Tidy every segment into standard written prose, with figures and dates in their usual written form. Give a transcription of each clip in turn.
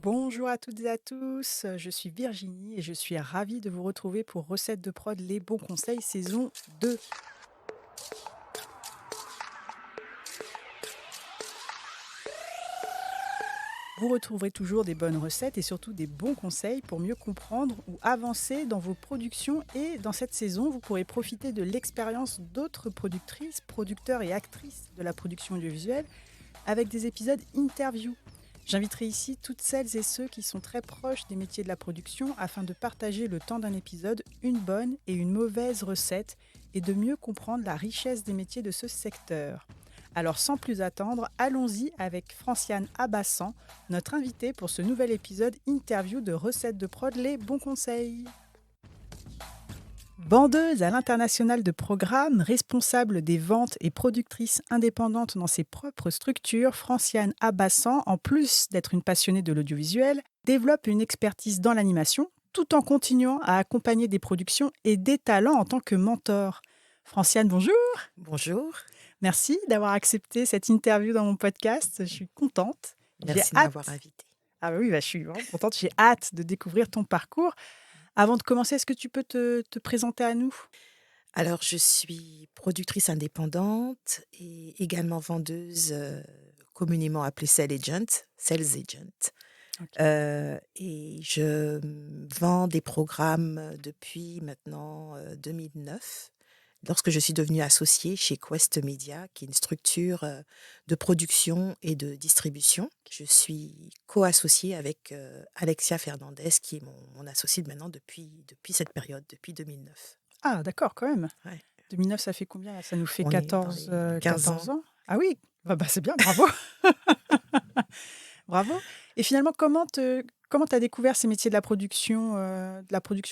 Bonjour à toutes et à tous, je suis Virginie et je suis ravie de vous retrouver pour Recettes de prod Les bons conseils saison 2. Vous retrouverez toujours des bonnes recettes et surtout des bons conseils pour mieux comprendre ou avancer dans vos productions et dans cette saison, vous pourrez profiter de l'expérience d'autres productrices, producteurs et actrices de la production audiovisuelle avec des épisodes interview. J'inviterai ici toutes celles et ceux qui sont très proches des métiers de la production afin de partager le temps d'un épisode une bonne et une mauvaise recette et de mieux comprendre la richesse des métiers de ce secteur. Alors sans plus attendre, allons-y avec Franciane Abassan, notre invitée pour ce nouvel épisode interview de Recettes de prod Les bons conseils. Vendeuse à l'international de programmes, responsable des ventes et productrice indépendante dans ses propres structures, Franciane Abassan, en plus d'être une passionnée de l'audiovisuel, développe une expertise dans l'animation tout en continuant à accompagner des productions et des talents en tant que mentor. Franciane, bonjour. Bonjour, Merci d'avoir accepté cette interview dans mon podcast. Je suis contente. J'ai merci de m'avoir hâte. invitée. Ah bah oui, je suis vraiment contente. J'ai hâte de découvrir ton parcours. Avant de commencer, est-ce que tu peux te présenter à nous? Alors, je suis productrice indépendante et également vendeuse, communément appelée sales agent. Ok. Et je vends des programmes depuis maintenant 2009, lorsque je suis devenue associée chez Quest Media, qui est une structure de production et de distribution. Je suis co-associée avec Alexia Fernandez, qui est mon associée maintenant depuis cette période, depuis 2009. Ah d'accord, quand même. Ouais. 2009, ça fait combien là? Ça nous fait On est dans 14, les 15 ans. 14 ans? Ah oui! C'est bien, bravo! Bravo et finalement, comment tu as découvert ces métiers de la production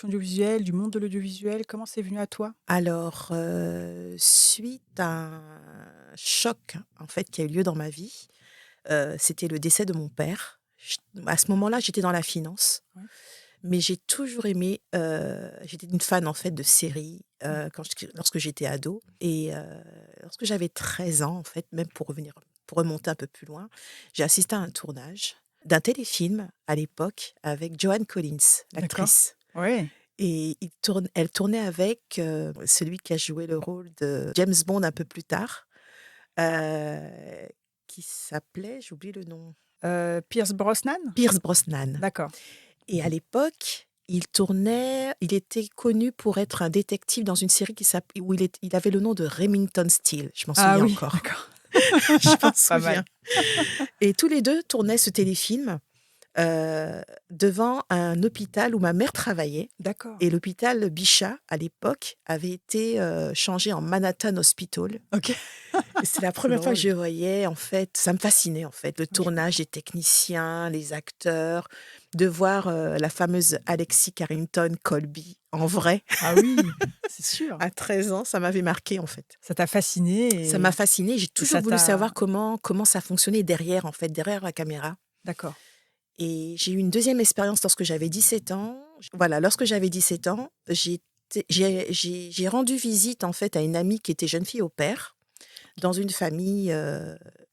audiovisuelle, du monde de l'audiovisuel? Comment c'est venu à toi? Alors, suite à un choc, en fait, qui a eu lieu dans ma vie, c'était le décès de mon père. À ce moment-là, j'étais dans la finance, Ouais. mais j'ai toujours aimé, j'étais une fan, en fait, de séries, Mmh. lorsque j'étais ado et lorsque j'avais 13 ans, en fait, même pour remonter un peu plus loin, j'ai assisté à un tournage d'un téléfilm à l'époque avec Joan Collins, D'accord. l'actrice. Ouais. Et elle tournait avec, celui qui a joué le rôle de James Bond un peu plus tard, heu, qui s'appelait, j'oublie le nom, Pierce Brosnan? Pierce Brosnan. D'accord. Et à l'époque, il était connu pour être un détective dans une série où il avait le nom de Remington Steele, je m'en Ah souviens oui, encore. d'accord. Je m'en Pas mal. souviens. Et tous les 2 tournaient ce téléfilm, devant un hôpital où ma mère travaillait. D'accord. Et l'hôpital Bichat, à l'époque, avait été, changé en Manhattan Hospital. OK. Et c'était la C'est première fois que drôle. je voyais, en fait, ça me fascinait, en fait, le Ouais, je tournage, comprends. les techniciens, les acteurs, de voir, la fameuse Alexis Carrington Colby en vrai. Ah oui, c'est sûr. À 13 ans, ça m'avait marqué en fait. Ça t'a Ça m'a fasciné fascinée, j'ai et toujours ça voulu t'a savoir comment ça fonctionnait derrière, en fait, derrière la caméra. d'accord. Et j'ai eu une deuxième expérience lorsque j'avais 17 ans. Voilà, lorsque j'avais 17 ans, j'ai rendu visite, en fait, à une amie qui était jeune fille au père, dans une famille,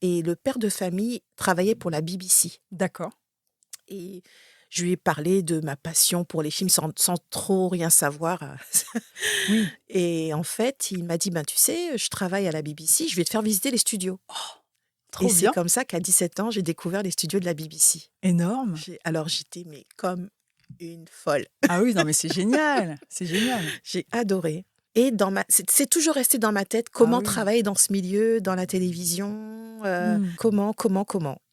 et le père de famille travaillait pour la BBC. D'accord. Et je lui ai parlé de ma passion pour les films sans trop rien savoir. Oui, Et en fait, il m'a dit: «Ben, tu sais, je travaille à la BBC, je vais te faire visiter les studios». Et trop c'est bien, comme ça qu'à 17 ans, j'ai découvert les studios de la BBC. énorme. Alors j'étais mais comme une folle. Ah oui, non, mais c'est génial, c'est génial. J'ai adoré. Et c'est toujours resté dans ma tête, Ah comment oui. travailler dans ce milieu, dans la télévision, Mmh. comment.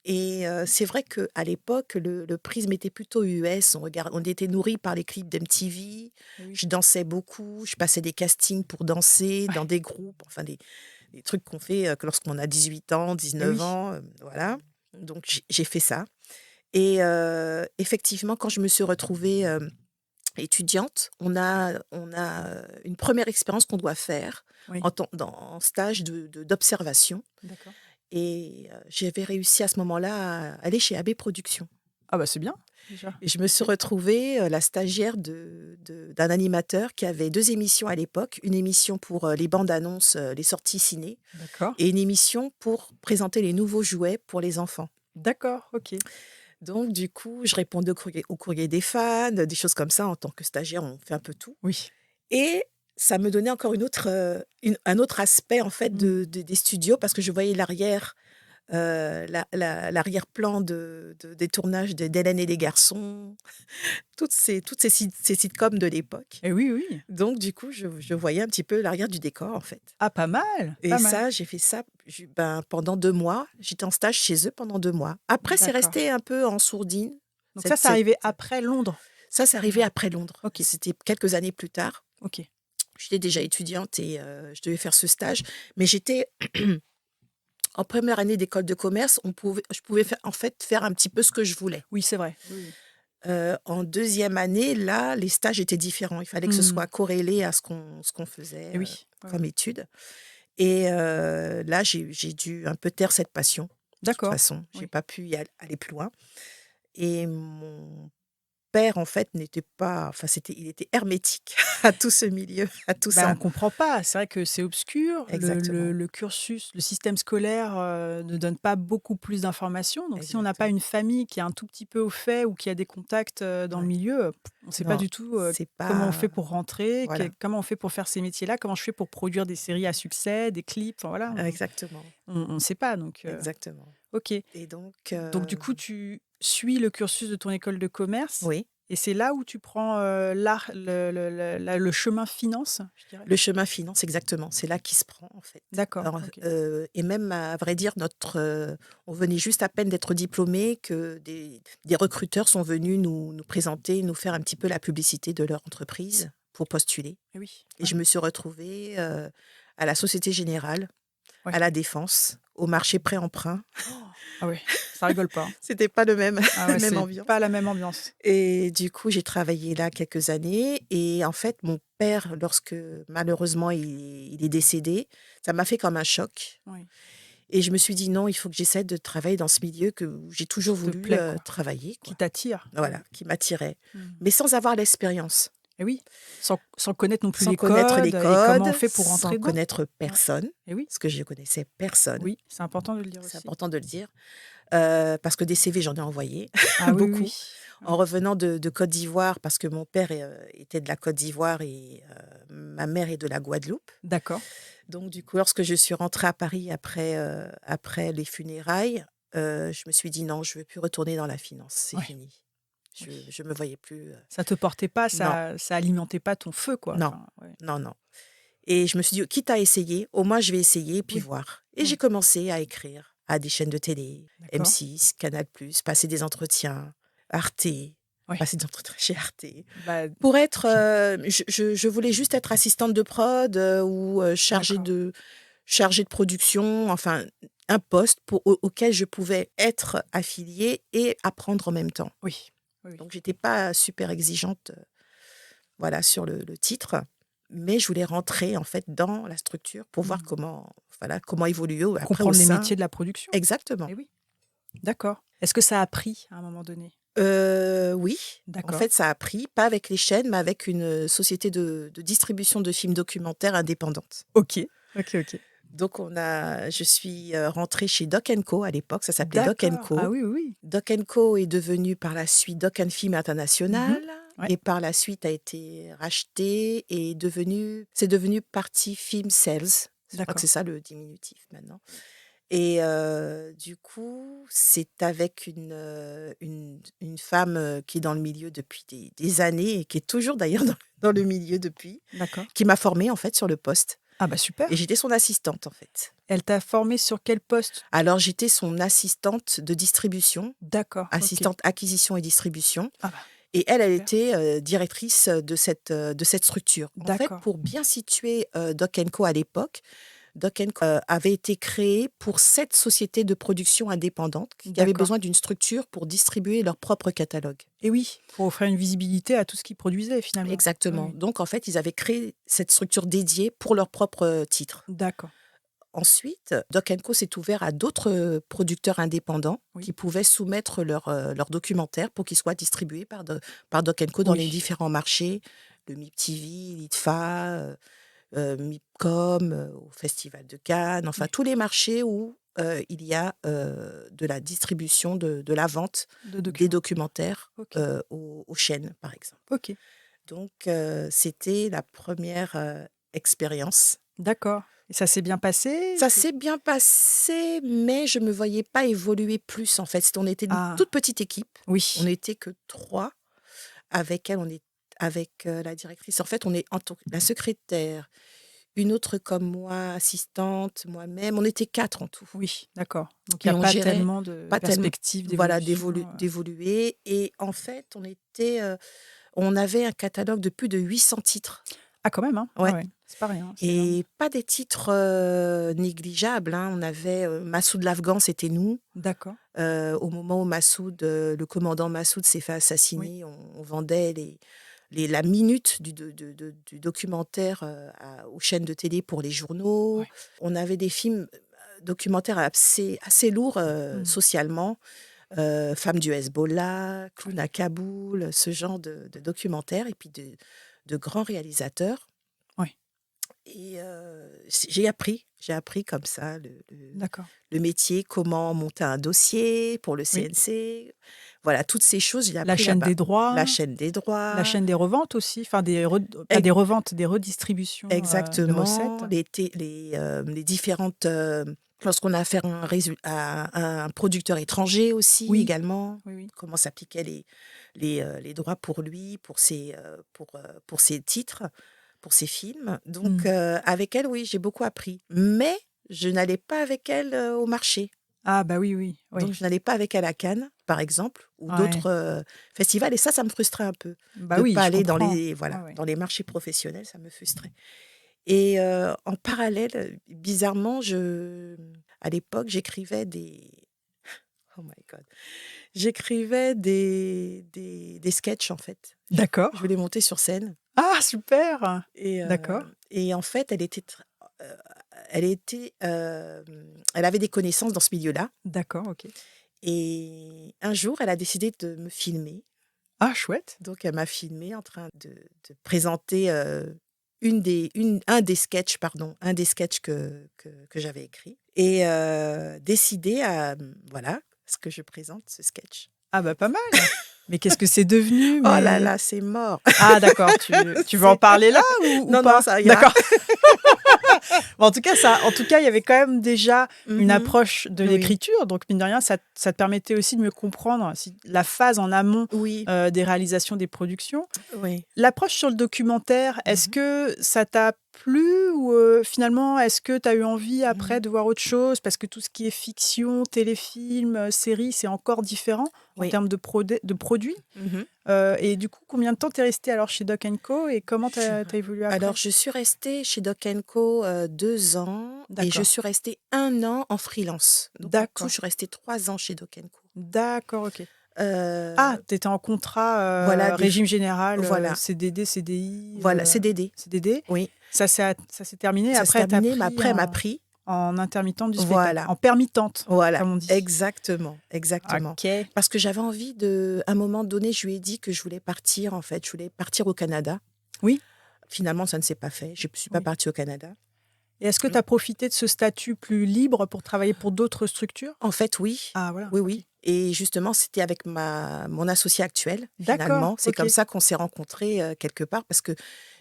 Et c'est vrai qu'à l'époque, le prisme était plutôt US. On était nourris par les clips d'MTV. Et oui. Je dansais beaucoup, je passais des castings pour danser dans Ouais, des groupes, enfin des trucs qu'on fait que lorsqu'on a 18 ans, et 19 oui. ans, voilà. Donc j'ai fait ça. Et effectivement, quand je me suis retrouvée étudiante, on a une première expérience qu'on doit faire Oui, en stage d'observation. d'accord. Et j'avais réussi à ce moment-là à aller chez AB Productions. Ah bah, c'est bien, déjà. Et je me suis retrouvée la stagiaire d'un animateur qui avait 2 émissions à l'époque. Une émission pour les bandes annonces, les sorties ciné, D'accord. et une émission pour présenter les nouveaux jouets pour les enfants. D'accord, OK. Donc du coup, je répondais au courrier des fans, des choses comme ça. En tant que stagiaire, on fait un peu tout Oui. et ça me donnait encore un autre aspect, en fait, Mmh. des studios parce que je voyais l'arrière-plan des tournages d'Hélène et les garçons, ces sitcoms de l'époque. Et oui, oui. Donc du coup, je voyais un petit peu l'arrière du décor, en fait. Ah, pas mal, Et pas mal. ça, j'ai fait ça pendant 2 mois. J'étais en stage chez eux pendant 2 mois. Après, c'est D'accord. resté un peu en sourdine. Donc ça, Cette c'est cette arrivé après Londres? Ça, c'est arrivé après Londres. OK, C'était quelques années plus tard. OK. J'étais déjà étudiante et je devais faire ce stage. Mais j'étais en première année d'école de commerce, je pouvais en fait, faire un petit peu ce que je voulais. Oui, c'est vrai. Oui, oui. En deuxième année, là, les stages étaient différents. Il fallait que ce Mmh. soit corrélé à ce qu'on faisait, Et oui. Ouais, ouais. comme études. Et là, j'ai dû un peu taire cette passion. De toute D'accord. façon, j'ai Oui. pas pu aller plus loin. Et mon père, en fait, n'était pas, enfin, il était hermétique à tout ce milieu, à tout Bah, on ça. comprend pas. C'est vrai que c'est obscur. Le Exactement, le cursus, le système scolaire, ne donne pas beaucoup plus d'informations. Donc si on n'a pas exactement. une famille qui est un tout petit peu au fait ou qui a des contacts, dans le Ouais. milieu, on ne sait pas Non, du tout, c'est comment on fait pas, pour rentrer, voilà, comment on fait pour faire ces métiers-là, comment je fais pour produire des séries à succès, des clips, enfin voilà, exactement, on ne sait pas donc exactement. OK. Et donc, Donc du coup, tu suis le cursus de ton école de commerce oui, et c'est là où tu prends, l'art le chemin finance, je dirais? le chemin finance, exactement, c'est là qu'il se prend, en fait. D'accord, Alors, OK. et même, à vrai dire, on venait juste à peine d'être diplômés que des recruteurs sont venus nous présenter, nous faire un petit peu la publicité de leur entreprise pour postuler. Et oui, Et ouais, je me suis retrouvée, à la Société Générale, ouais. à La Défense, au marché prêt-emprunt. Oh! Ah ouais, ça rigole pas, hein. C'était pas le même Ah la ouais, même c'est ambiance. pas la même ambiance. Et du coup, j'ai travaillé là quelques années et en fait, mon père, lorsque malheureusement il est décédé, ça m'a fait comme un choc Oui, et je me suis dit: «Non, il faut que j'essaie de travailler dans ce milieu où j'ai toujours qui te voulu, plaît quoi, travailler, qui quoi». t'attire. Oui. Voilà, qui m'attirait, Mmh. mais sans avoir l'expérience, Et oui, sans connaître non plus sans les connaître les codes et comment on codes, fait pour sans rentrer dedans. connaître Ouais. personne, Et oui, parce que je connaissais personne. oui, c'est important de le dire C'est aussi. important de le dire, parce que des CV, j'en ai envoyé Ah oui, oui, beaucoup. oui. En Ouais. revenant de Côte d'Ivoire, parce que mon père était de la Côte d'Ivoire et ma mère est de la Guadeloupe. D'accord. Donc du coup, lorsque je suis rentrée à Paris après les funérailles, je me suis dit: «Non, je ne veux plus retourner dans la finance, c'est Ouais, fini». oui. Je me voyais plus, Ça te portait pas, non, ça alimentait pas ton feu quoi, non, enfin, ouais. non, non, et je me suis dit: «Quitte à essayer, au moins je vais essayer et puis Oui, voir», et j'ai oui, commencé à écrire à des chaînes de télé, d'accord. M6, Canal+, passer des entretiens, Arte, Ouais, passer des entretiens chez Arte. bah, Pour être, puis je voulais juste être assistante de prod, ou d'accord. chargée de production, enfin un poste auquel je pouvais être affiliée et apprendre en même temps. Oui, oui, oui. Donc j'étais pas super exigeante, voilà, sur le titre, mais je voulais rentrer en fait dans la structure pour voir Mmh. comment évoluer Pour après au comprendre les sein. métiers de la production. Exactement. Eh oui, d'accord. Est-ce que ça a pris à un moment donné? Oui, en D'accord. fait, ça a pris, pas avec les chaînes, mais avec une société de distribution de films documentaires indépendante. OK. OK, OK. Donc je suis, rentrée chez Doc& Co à l'époque, ça s'appelait Doc& D'accord. Ah Co. oui, oui, oui. Doc& Co est devenu par la suite Doc& Film Mmh. International Ouais, et par la suite a été racheté et c'est devenu Partie Film Sales. Je crois que c'est d'accord. ça le diminutif maintenant. Et du coup, c'est avec une femme, qui est dans le milieu depuis des années et qui est toujours d'ailleurs dans le milieu depuis, D'accord. qui m'a formée en fait sur le poste Ah bah et super. j'étais son assistante en fait. Elle t'a formé sur quel poste? Alors j'étais son assistante de distribution, D'accord, OK. assistante acquisition et distribution, Ah bah et elle super. était, directrice de cette structure. En fait, D'accord. pour bien situer, Doc& Co à l'époque, Doc& Co, avait été créé pour cette société de production indépendante qui avait D'accord. besoin d'une structure pour distribuer leur propre catalogue. Et oui, pour offrir une visibilité à tout ce qu'ils produisaient finalement. Oui, Exactement. oui. Donc en fait, ils avaient créé cette structure dédiée pour leurs propres titres. D'accord. Ensuite, Doc& Co s'est ouvert à d'autres, producteurs indépendants Oui. qui pouvaient soumettre leurs documentaires pour qu'ils soient distribués par Doc& Co dans les Oui. différents marchés, le MIP-TV, l'ITFA, MIPCOM, au Festival de Cannes, enfin Oui. tous les marchés où il y a de la distribution, de la vente De des documents. documentaires Ok. aux chaînes, par exemple. Ok. Donc, c'était la première expérience. D'accord. Et ça s'est bien passé? Ça s'est bien passé, mais je me voyais pas évoluer plus, en fait. On était une Ah, toute petite équipe. On oui. n'était que 3 avec elle. Avec la directrice. En fait, on est la secrétaire, une autre comme moi, assistante, moi-même. On était 4 en tout. Oui, d'accord. Donc il n'y Et a on pas gérait tellement de pas tellement, perspectives voilà, d'évolution. d'évoluer. Et en fait, on avait un catalogue de plus de 800 titres. Ah, quand même, hein. Ah Ouais. ouais, c'est pas rien, c'est énorme. Et pas des titres négligeables, hein. On avait Massoud l'Afghan, c'était nous. D'accord. Au moment où le commandant Massoud s'est fait Oui. assassiner, on vendait la minute du documentaire aux chaînes de télé pour les journaux. Ouais. On avait des films documentaires assez lourds Mm. socialement. Femmes du Hezbollah, Clown à Kaboul, ce genre de documentaires, et puis de grands réalisateurs. Ouais. Et j'ai appris comme ça D'accord. le métier, comment monter un dossier pour le Oui. CNC. Voilà, toutes ces choses, j'ai La appris chaîne là-bas. des droits, La chaîne des la droits, chaîne des reventes aussi, enfin pas ex- des reventes, des redistributions de recettes. exactement, les différentes... lorsqu'on a affaire à un producteur étranger aussi, Oui, également, oui, oui. comment s'appliquaient les droits pour lui, pour ses titres, pour ses films. Donc, Mm. avec elle, oui, j'ai beaucoup appris. Mais je n'allais pas avec elle au marché. Ah, bah oui, oui, Donc, oui. je n'allais pas avec elle à Cannes, par exemple, ou Ouais. d'autres festivals. Et ça me frustrait un peu. Bah De ne oui, pas je aller dans comprends. Ouais, voilà, ouais. dans les marchés professionnels, ça me frustrait. Et en parallèle, bizarrement, à l'époque, j'écrivais Oh my God. J'écrivais des sketchs, en fait. Je D'accord. voulais monter sur scène. Ah, super. Et, D'accord. et en fait, euh, elle avait des connaissances dans ce milieu-là. D'accord, ok. Et un jour, elle a décidé de me filmer. Ah, chouette. Donc, elle m'a filmé en train de présenter un des sketchs que j'avais écrit. Et décidé voilà, ce que je présente, ce sketch. Ah, bah pas mal. Mais qu'est-ce que c'est devenu? Oh là Mais là, c'est mort. ah, d'accord. Tu veux en C'est- parler là ou Non, non, pas? ça ira. D'accord. Bon, en tout cas, il y avait quand même déjà une Mhm. approche de Oui, l'écriture. Donc, mine de rien, ça te permettait aussi de mieux comprendre la phase en amont oui, des réalisations des productions. oui. L'approche sur le documentaire, est-ce Mhm. que ça t'a plu ou finalement, est-ce que tu as eu envie après Mhm. de voir autre chose? Parce que tout ce qui est fiction, téléfilm, série, c'est encore différent en Oui. termes de produits. Mhm. Et du coup, combien de temps t'es resté alors chez Doc Co et comment Je suis t'as re- as évolué Alors, après? je suis restée chez Doc Co 2 ans et je D'accord, suis restée 1 an en freelance. Donc, en tout, je d'accord, suis restée 3 ans chez Doc Co. d'accord, ok. Ah, Euh, t'étais en contrat voilà, régime général, voilà, CDD, CDI, voilà, CDD. CDD. Oui, Ça s'est terminé. ça s'est Après, t'as terminé, mais pris après, elle m'a pris. en intermittente du spectacle, Voilà, en permittente, voilà, comme on dit. exactement, exactement. Ok, Parce que j'avais envie à un moment donné, je lui ai dit que je voulais partir, en fait. Je voulais partir au Canada. oui, Finalement, ça ne s'est pas fait. Je ne suis pas oui. partie au Canada. Et est-ce que tu as profité de ce statut plus libre pour travailler pour d'autres structures? En fait, oui. Ah, voilà, Oui, ok. oui. Et justement, c'était avec mon associé actuel, D'accord, finalement. C'est ok. comme ça qu'on s'est rencontrés quelque part, parce que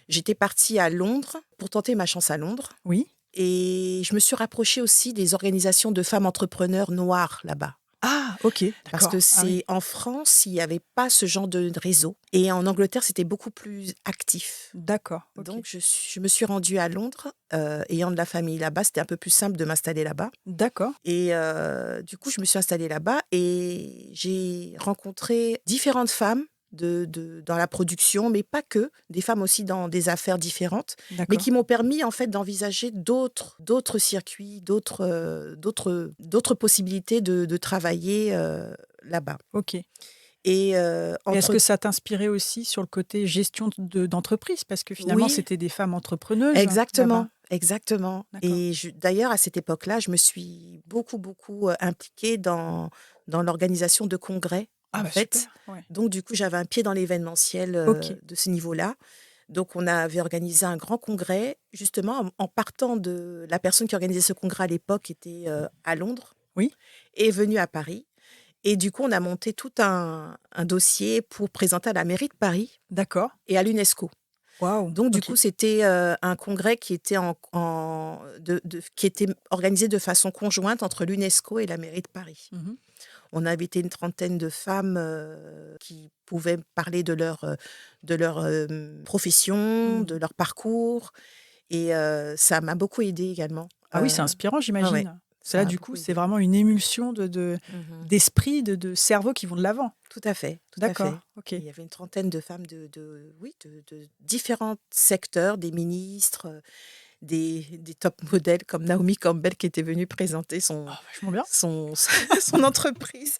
j'étais partie à Londres pour tenter ma chance à Londres. Oui. Et je me suis rapprochée aussi des organisations de femmes entrepreneurs noires là-bas. Ah, ok, Parce que d'accord. Ah oui, en France, il n'y avait pas ce genre de réseau. Et en Angleterre, c'était beaucoup plus actif. d'accord, ok. Donc, je me suis rendue à Londres, ayant de la famille là-bas. C'était un peu plus simple de m'installer là-bas. D'accord, Et du coup, je me suis installée là-bas et j'ai rencontré différentes femmes dans la production, mais pas que, des femmes aussi dans des affaires différentes, mais d'accord, qui m'ont permis en fait d'envisager d'autres circuits, d'autres possibilités de travailler là-bas. ok. Et Et est-ce que ça t'inspirait aussi sur le côté gestion d'entreprise? Parce que finalement, oui, c'était des femmes entrepreneuses là-bas. exactement, exactement. D'accord. Et d'ailleurs, à cette époque-là, je me suis beaucoup, beaucoup impliquée dans l'organisation de congrès, Ah en bah fait. super, ouais. Donc, du coup, j'avais un pied dans l'événementiel Ok, de ce niveau-là. Donc, on avait organisé un grand congrès, justement, en partant de la personne qui organisait ce congrès à l'époque était à Londres Oui, et est venue à Paris. Et du coup, on a monté tout un dossier pour présenter à la mairie de Paris d'accord. et à l'UNESCO. Waouh, Donc, du ok. coup, c'était un congrès qui était, qui était organisé de façon conjointe entre l'UNESCO et la mairie de Paris. Mhm. On avait été une trentaine de femmes qui pouvaient parler de leur profession, de Mhm. leur parcours. Et ça m'a beaucoup aidée également. Ah oui, c'est inspirant, Ouais, ouais, j'imagine. ça Là, a du coup, beaucoup c'est aidé. vraiment une émulsion Mhm. d'esprit, de cerveau qui vont de l'avant. Tout à fait, tout à fait. D'accord, ok. Il y avait une trentaine de femmes oui, de différents secteurs, des ministres, des top modèles comme Naomi Campbell qui était venue présenter Ah, vachement bien. son entreprise.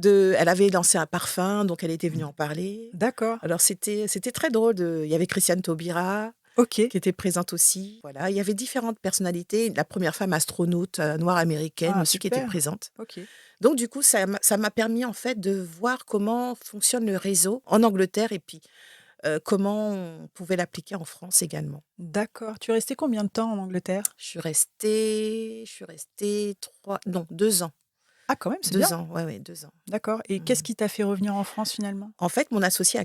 Elle avait lancé un parfum, donc elle était venue en parler. D'accord, Alors c'était très drôle. Il y avait Christiane Taubira ok. qui était présente aussi. Voilà, il y avait différentes personnalités. La première femme astronaute noire américaine Ah, aussi qui était super. présente. Ok. Donc du coup, ça m'a permis en fait de voir comment fonctionne le réseau en Angleterre et puis comment on pouvait l'appliquer en France également. D'accord. Tu es resté combien de temps en Angleterre? Je suis restée 2 ans. Ah, quand même, c'est bien. 2 ans, ouais, 2 ans. D'accord. Et qu'est-ce Mhm. qui t'a fait revenir en France finalement? En fait, Ah, mon ok. associé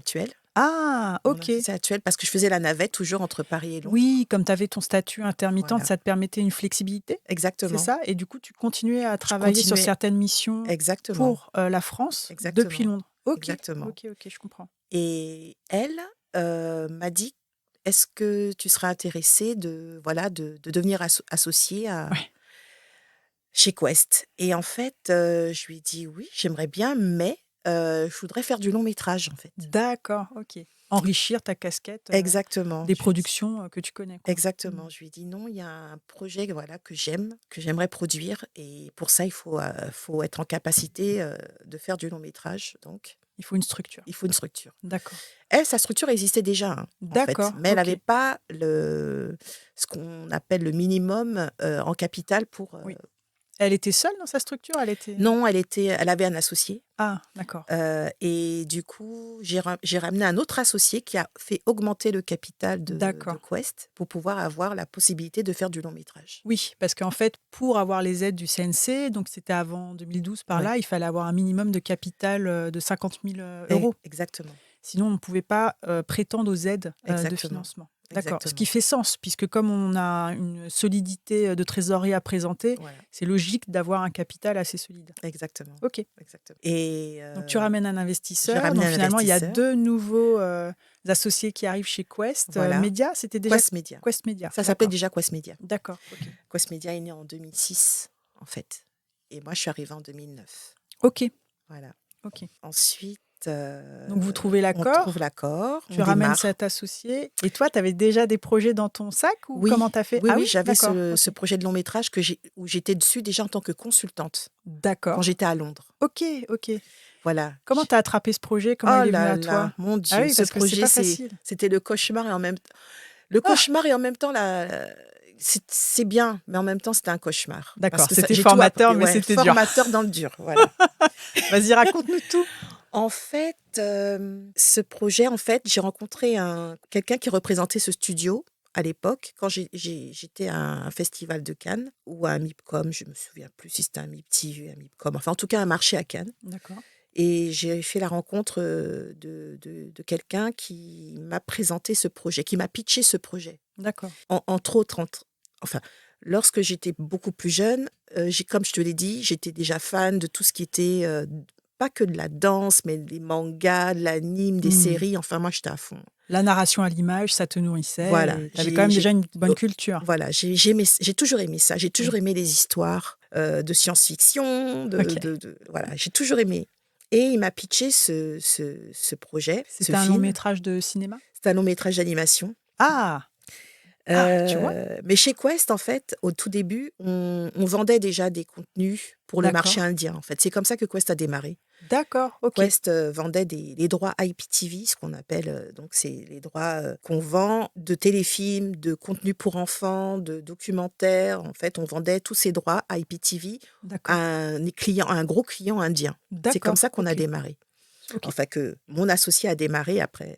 actuel, parce que je faisais la navette toujours entre Paris et Londres. Oui, comme tu avais ton statut intermittente, Voilà, ça te permettait une flexibilité, c'est exactement. ça? Et du coup, tu continuais à Je travailler sur continuais, certaines missions exactement, pour la France depuis exactement, Londres. Ok, exactement. ok, ok, je comprends. Et elle m'a dit, est-ce que tu seras intéressée de devenir associée Ouais. chez Quest? Et en fait, je lui ai dit oui, j'aimerais bien, mais je voudrais faire du long métrage, en fait. D'accord, ok. Enrichir ta casquette Exactement. des productions que tu connais, quoi. Mm. Exactement. Je lui ai dit non, il y a un projet voilà, que j'aimerais produire. Et pour ça, faut être en capacité de faire du long métrage. Donc, Il faut une structure. il faut une structure. D'accord. Elle, sa structure existait déjà, hein, en fait, D'accord, mais elle ok. n'avait pas ce qu'on appelle le minimum en capital pour. Oui. Elle était seule dans sa structure? Elle était... Non, elle avait un associé. Ah, d'accord. Et du coup, j'ai ramené un autre associé qui a fait augmenter le capital de D'accord. Quest pour pouvoir avoir la possibilité de faire du long métrage. Oui, parce qu'en fait, pour avoir les aides du CNC, donc c'était avant 2012 par Oui, là, il fallait avoir un minimum de capital de 50 000 euros. exactement. Sinon, on ne pouvait pas prétendre aux aides de Exactement. financement. D'accord. Ce qui Exactement. fait sens, puisque comme on a une solidité de trésorerie à présenter, Voilà, c'est logique d'avoir un capital assez solide. exactement. OK. Exactement. Et Donc, tu ramènes un j'ai investisseur. ramené Donc, un finalement, il y a investisseur. 2 nouveaux associés qui arrivent chez Quest. Voilà, Média, c'était déjà Quest Media. Quest Media. Ça s'appelait D'accord. déjà Quest Media. D'accord. OK. Quest Media est né en 2006, en fait. Et moi, je suis arrivée en 2009. OK. Voilà. OK. Ensuite, Donc, vous trouvez on trouve l'accord. l'accord, Tu on ramènes démarre. cet associé. Et toi, tu avais déjà des projets dans ton sac ou comment Oui, tu as fait? oui, Ah oui, oui, j'avais d'accord. ce OK. projet de long métrage où j'étais dessus déjà en tant que consultante, quand D'accord. j'étais à Londres. OK, OK. Voilà. Comment tu as attrapé ce projet? Comment Oh il est venu là à là, toi? mon Ah Dieu, oui, ce parce que c'est projet, pas facile. c'était le cauchemar le Ah! cauchemar et en même temps c'est bien, mais en même temps c'était un cauchemar parce D'accord, que c'était j'ai tout appris. formateur, mais Ouais, c'était dur. formateur dans le dur, voilà. Vas-y, raconte-nous tout. En fait, ce projet, en fait, j'ai rencontré quelqu'un qui représentait ce studio à l'époque, quand j'étais à un festival de Cannes ou à un MIPCOM, je me souviens plus si c'était un MIPTV, un MIPCOM, enfin en tout cas un marché à Cannes. D'accord. Et j'ai fait la rencontre de quelqu'un qui m'a présenté ce projet, qui m'a pitché ce projet. D'accord. Entre autres, enfin, lorsque j'étais beaucoup plus jeune, comme je te l'ai dit, j'étais déjà fan de tout ce qui était, pas que de la danse, mais des mangas, de l'anime, des Hmm. séries. Enfin, moi, j'étais à fond. La narration à l'image, ça te nourrissait Voilà. et tu avais quand même déjà une bonne culture. Voilà, j'ai toujours aimé ça. J'ai toujours aimé les histoires de science-fiction. Ok. Voilà, j'ai toujours aimé. Et il m'a pitché ce projet, ce C'était un long film. métrage de cinéma? C'est un long métrage d'animation. Ah! Ah, tu vois? Mais chez Quest, en fait, au tout début, on vendait déjà des contenus pour le marché D'accord. indien, en fait. C'est comme ça que Quest a démarré. D'accord, ok. Quest vendait les droits IPTV, ce qu'on appelle, donc c'est les droits qu'on vend de téléfilms, de contenus pour enfants, de documentaires. En fait, on vendait tous ces droits IPTV à D'accord. à un gros client indien. C'est comme D'accord, ça qu'on a ok. démarré. Ok. Enfin, que mon associé a démarré après.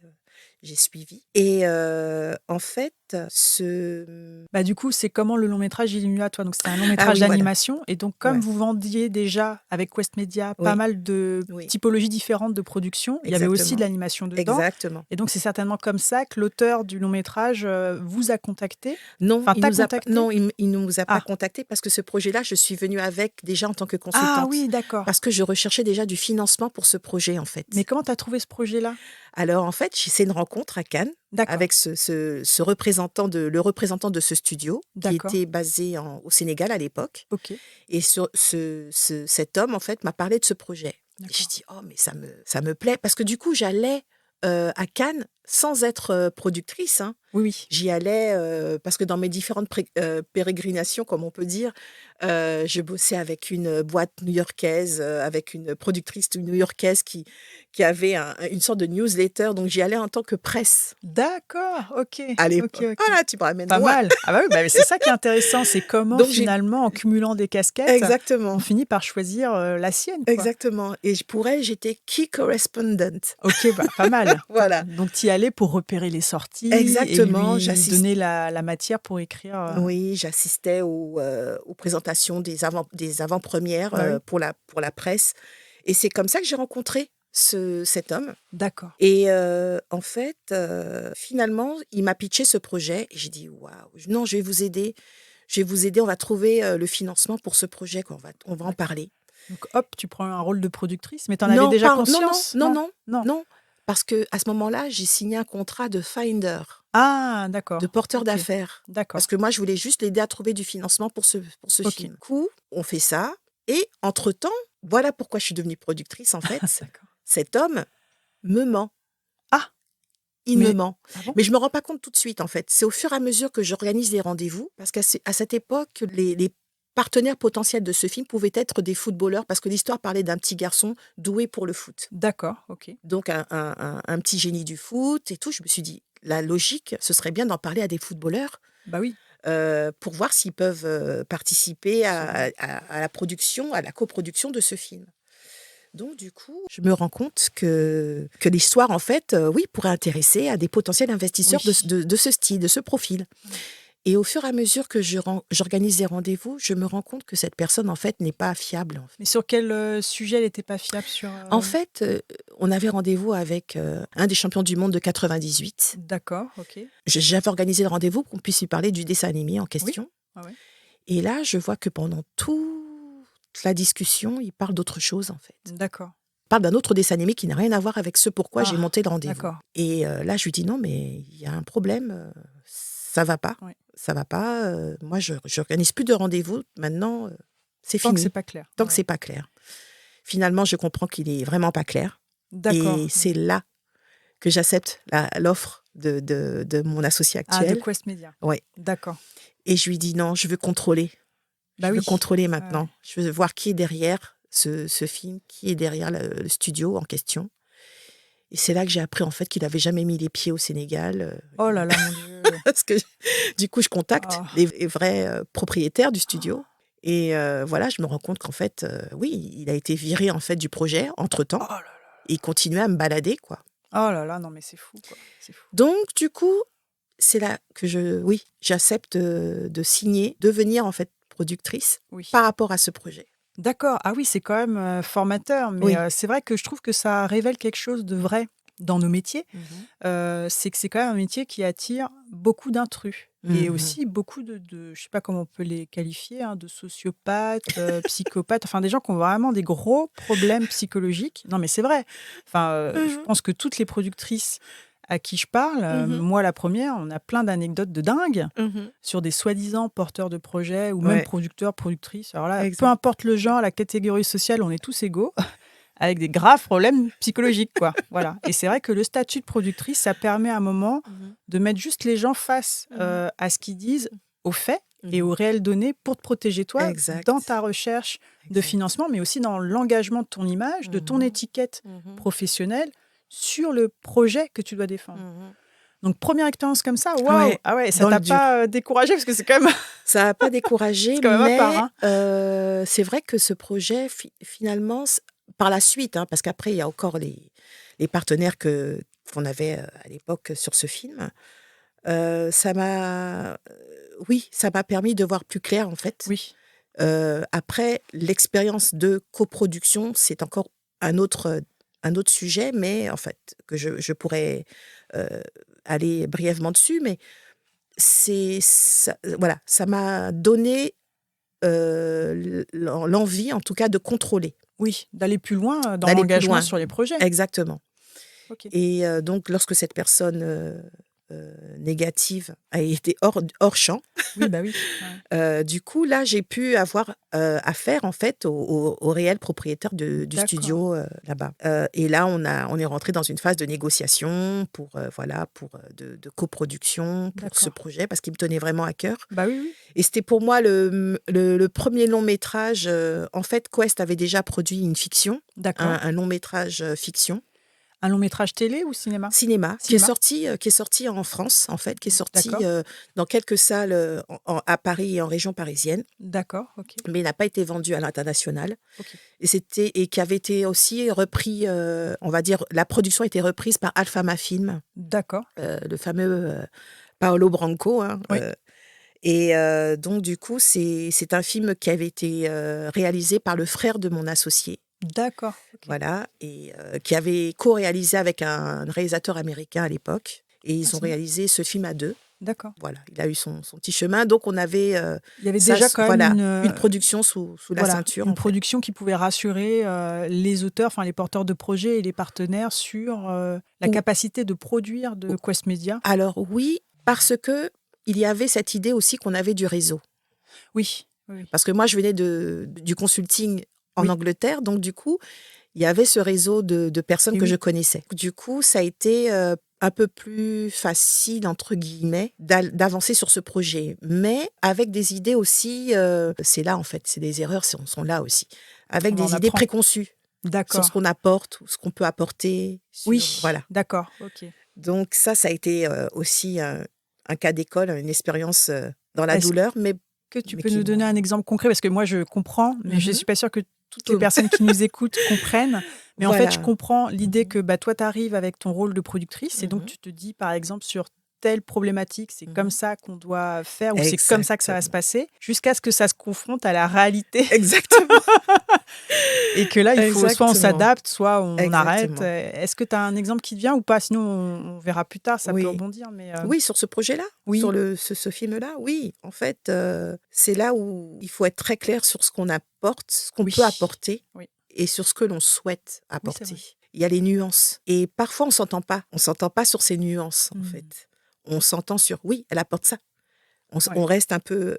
j'ai suivi. Et en fait, Bah, du coup, c'est comment le long métrage il est venu à toi? Donc, c'était un long Ah métrage oui, voilà. d'animation. Et donc, comme Ouais. vous vendiez déjà avec Quest Media pas Oui, mal de oui, typologies différentes de production, il y avait aussi de exactement. l'animation dedans. Exactement. Et donc, c'est certainement comme ça que l'auteur du long métrage vous a contacté. Non, Enfin, t'a contacté? il ne nous a pas Ah, contactés parce que ce projet-là, je suis venue avec déjà en tant que ah consultante. oui, d'accord. Parce que je recherchais déjà du financement pour ce projet, en Mais fait. comment tu as trouvé ce projet-là? Alors, en fait, c'est une rencontre à Cannes D'accord, avec ce le représentant de ce studio qui d'accord, était basé au Sénégal à l'époque. ok, Et cet homme, en fait, m'a parlé de ce projet. Et je d'accord. dis, oh, mais ça me plaît. Parce que du coup, j'allais à Cannes sans être productrice, hein. Oui, oui. J'y allais parce que dans mes différentes pérégrinations, comme on peut dire, je bossais avec une boîte new-yorkaise, avec une productrice new-yorkaise qui avait une sorte de newsletter. Donc, j'y allais en tant que presse D'accord, ok, à ok, l'époque. ok. Voilà, tu me ramènes Pas loin. mal. Ah bah oui, bah, c'est ça qui est intéressant, c'est comment Donc, j'ai... finalement, en cumulant des casquettes, on Exactement. finit par choisir la sienne, quoi. Exactement. Et pour elle, j'étais key correspondent. Ok, bah, pas mal. Voilà. Donc, tu y allais pour repérer les sorties et Exactement. lui donner la matière pour écrire. Oui, j'assistais aux présentations des avant-premières Bah oui, pour la presse. Et c'est comme ça que j'ai rencontré cet homme. d'accord. Et en fait, finalement, il m'a pitché ce projet. Et j'ai dit, waouh, non, je vais vous aider. Je vais vous aider. On va trouver le financement pour ce projet. On va en D'accord. parler. Donc, hop, tu prends un rôle de productrice, mais tu en avais Non, déjà non, non, conscience? non, Non, non, non. non. Parce que à ce moment-là, j'ai signé un contrat de finder, Ah, de d'accord. porteur Ok, d'affaires. Parce d'accord. que moi, je voulais juste l'aider à trouver du financement pour ce Ok. film. Du coup, on fait ça. Et entre-temps, voilà pourquoi je suis devenue productrice, en fait. D'accord. Cet homme me ment. Ah, Il me mais ment. ah bon? Mais je me rends pas compte tout de suite, en fait. C'est au fur et à mesure que j'organise les rendez-vous. Parce à cette époque, les partenaires potentiels de ce film pouvaient être des footballeurs. Parce que l'histoire parlait d'un petit garçon doué pour le foot. D'accord, ok. Donc, un petit génie du foot et tout. Je me suis dit, la logique, ce serait bien d'en parler à des footballeurs Bah oui, pour voir s'ils peuvent participer absolument. à la production, à la coproduction de ce film. Donc, du coup, je me rends compte que l'histoire, en fait, oui, pourrait intéresser à des potentiels investisseurs Oui. de ce style, de ce profil. Ouais. Et au fur et à mesure que j'organise des rendez-vous, je me rends compte que cette personne, en fait, n'est pas fiable. En fait, Mais sur quel sujet elle n'était pas fiable sur En fait, on avait rendez-vous avec un des champions du monde de 98. D'accord, ok. J'avais organisé le rendez-vous pour qu'on puisse lui parler du dessin animé en Oui, question. ah ouais. Et là, je vois que pendant toute la discussion, il parle d'autre chose, en fait. D'accord. Il parle d'un autre dessin animé qui n'a rien à voir avec ce pourquoi j'ai Ah, monté le rendez-vous. d'accord. Et là, je lui dis non, mais il y a un problème, ça va pas. Ouais. Ça va pas. Moi, je n'organise plus de rendez-vous. Maintenant, c'est Tant que fini. c'est pas clair. Tant que Ouais. c'est pas clair. Finalement, je comprends qu'il est vraiment pas clair. D'accord. Et c'est là que j'accepte l'offre de mon associé Ah, de actuel. Quest Media. Ouais. D'accord. Et je lui dis non, je veux contrôler. Bah Je veux oui. contrôler Ouais, maintenant. ouais. Je veux voir qui est derrière ce film, qui est derrière le studio en question. Et c'est là que j'ai appris en fait qu'il n'avait jamais mis les pieds au Sénégal. Oh là là, mon Dieu. Parce que du coup, je contacte Oh. les vrais propriétaires du studio. Et voilà, je me rends compte qu'en fait, oui, il a été viré en fait du projet entre-temps. Oh là là. Et il continuait à me balader, quoi. Oh là là, non mais c'est fou, quoi. C'est fou. Donc, du coup, c'est là que j'accepte de signer, devenir en fait productrice Oui. par rapport à ce projet. D'accord. Ah oui, c'est quand même formateur, mais Oui. c'est vrai que je trouve que ça révèle quelque chose de vrai dans nos métiers. C'est que c'est quand même un métier qui attire beaucoup d'intrus et Mhm. aussi beaucoup je sais pas comment on peut les qualifier, hein, de sociopathes, psychopathes, enfin des gens qui ont vraiment des gros problèmes psychologiques. Non, mais c'est vrai. Enfin, je Mhm. pense que toutes les productrices à qui je parle, Mhm. moi la première, on a plein d'anecdotes de dingue Mhm. sur des soi-disant porteurs de projets ou même Ouais, producteurs, productrices. Alors là, peu exact. importe le genre, la catégorie sociale, on est tous égaux avec des graves problèmes psychologiques, quoi. Voilà. Et c'est vrai que le statut de productrice, ça permet à un moment Mhm. de mettre juste les gens face Mhm. à ce qu'ils disent, aux faits et Mhm. aux réelles données pour te protéger toi dans Exact. ta recherche de Exact. financement, mais aussi dans l'engagement de ton image, de ton Mhm. étiquette Mhm. professionnelle sur le projet que tu dois défendre. Mhm. Donc, première expérience comme ça, waouh! Ouais, Ah ouais, ça dans le t'a dur. pas découragé parce que c'est quand même, Ça n'a pas c'est découragé, quand même à part, mais hein. c'est vrai que ce projet, finalement, par la suite, hein, parce qu'après, il y a encore les partenaires qu'on avait à l'époque sur ce film, ça m'a, oui, ça m'a permis de voir plus clair en fait. Oui, Après, l'expérience de coproduction, c'est encore un autre sujet, mais en fait, que je pourrais aller brièvement dessus, mais voilà, ça m'a donné l'envie, en tout cas, de contrôler, oui, d'aller plus loin dans d'aller plus l'engagement loin. sur les projets. Exactement. Ok. Et donc, lorsque cette personne négative a été hors champ, Oui, bah oui. Ouais. du coup, là, j'ai pu avoir affaire, en fait, au réel propriétaire du D'accord. studio là-bas. Et là, on est rentré dans une phase de négociation voilà, de coproduction pour ce D'accord. projet, parce qu'il me tenait vraiment à cœur. Bah oui, oui. Et c'était pour moi le premier long métrage. En fait, Quest avait déjà produit une fiction, D'accord. un long métrage fiction. Un long métrage télé ou cinéma? Cinéma, Cinéma. qui est sorti en France, en fait, qui est sorti D'accord. dans quelques salles à Paris et en région parisienne, D'accord. Ok. mais il n'a pas été vendu à l'international. Ok. Et qui avait été aussi repris, on va dire, la production a été reprise par Alfama Film, D'accord. le fameux Paolo Branco. Hein, Oui. donc, du coup, c'est un film qui avait été réalisé par le frère de mon associé. D'accord. Ok. Voilà, et qui avait co-réalisé avec un réalisateur américain à l'époque. Et ils ont c'est bien. réalisé ce film à deux. D'accord. Voilà, il a eu son petit chemin. Donc, on avait Il y avait déjà quand même voilà, une une production sous la voilà, ceinture, une en fait. production qui pouvait rassurer les auteurs, enfin les porteurs de projets et les partenaires sur la Ou- capacité de produire de ou- Quest Media. Alors, oui, parce que il y avait cette idée aussi qu'on avait du réseau. Oui. Oui. Parce que moi, je venais du consulting en Oui. Angleterre. Donc, du coup, il y avait ce réseau de personnes Et que oui. je connaissais. Du coup, ça a été un peu plus facile, entre guillemets, d'avancer sur ce projet. Mais avec des idées aussi, c'est là en fait, c'est des erreurs, sont là aussi. Avec On en des idées apprend. préconçues sur ce D'accord. qu'on apporte, ou ce qu'on peut apporter. Oui. Voilà. D'accord. Ok. Donc ça a été aussi un cas d'école, une expérience dans la Est-ce douleur, que tu mais peux qui nous donner m'a... un exemple concret? Parce que moi, je comprends, mais je ne Mhm. suis pas sûre que toutes les personnes qui nous écoutent comprennent. Mais en fait, je Voilà. comprends l'idée que bah, toi, tu arrives avec ton rôle de productrice et donc Mhm. tu te dis, par exemple, sur telle problématique, c'est comme Mhm. ça qu'on doit faire ou c'est comme ça que ça va se Exactement. passer, jusqu'à ce que ça se confronte à la réalité Exactement. et que là, il faut soit on Exactement. s'adapte, soit on arrête. Exactement. Est-ce que tu as un exemple qui te vient ou pas? Sinon, on verra plus tard, ça peut Oui. rebondir. Mais Oui, sur ce projet-là, sur oui, ce film-là, oui. En fait, c'est là où il faut être très clair sur ce qu'on apporte, ce qu'on oui, peut apporter oui, et sur ce que l'on souhaite oui, c'est vrai. apporter. Il y a les nuances. Et parfois, on s'entend pas. On s'entend pas sur ces nuances, en Hmm. fait. On s'entend sur, oui, elle apporte ça. Ouais. On reste un peu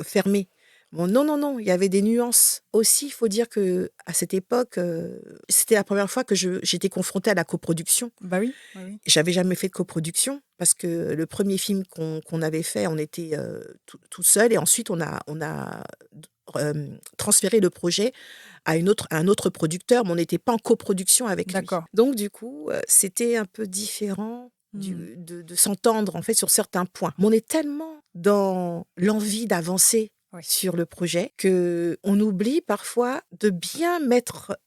fermé. Bon, non, non, non, il y avait des nuances. Aussi, il faut dire que à cette époque, c'était la première fois que j'étais confrontée à la coproduction. Bah oui, oui, oui. J'avais jamais fait de coproduction parce que le premier film qu'on avait fait, on était tout seul et ensuite on a transféré le projet à un autre producteur, mais on n'était pas en coproduction avec lui. D'accord. Donc du coup, c'était un peu différent Hmm. de s'entendre en fait sur certains points. Mais on est tellement dans l'envie d'avancer Oui. sur le projet que on oublie parfois de bien mettre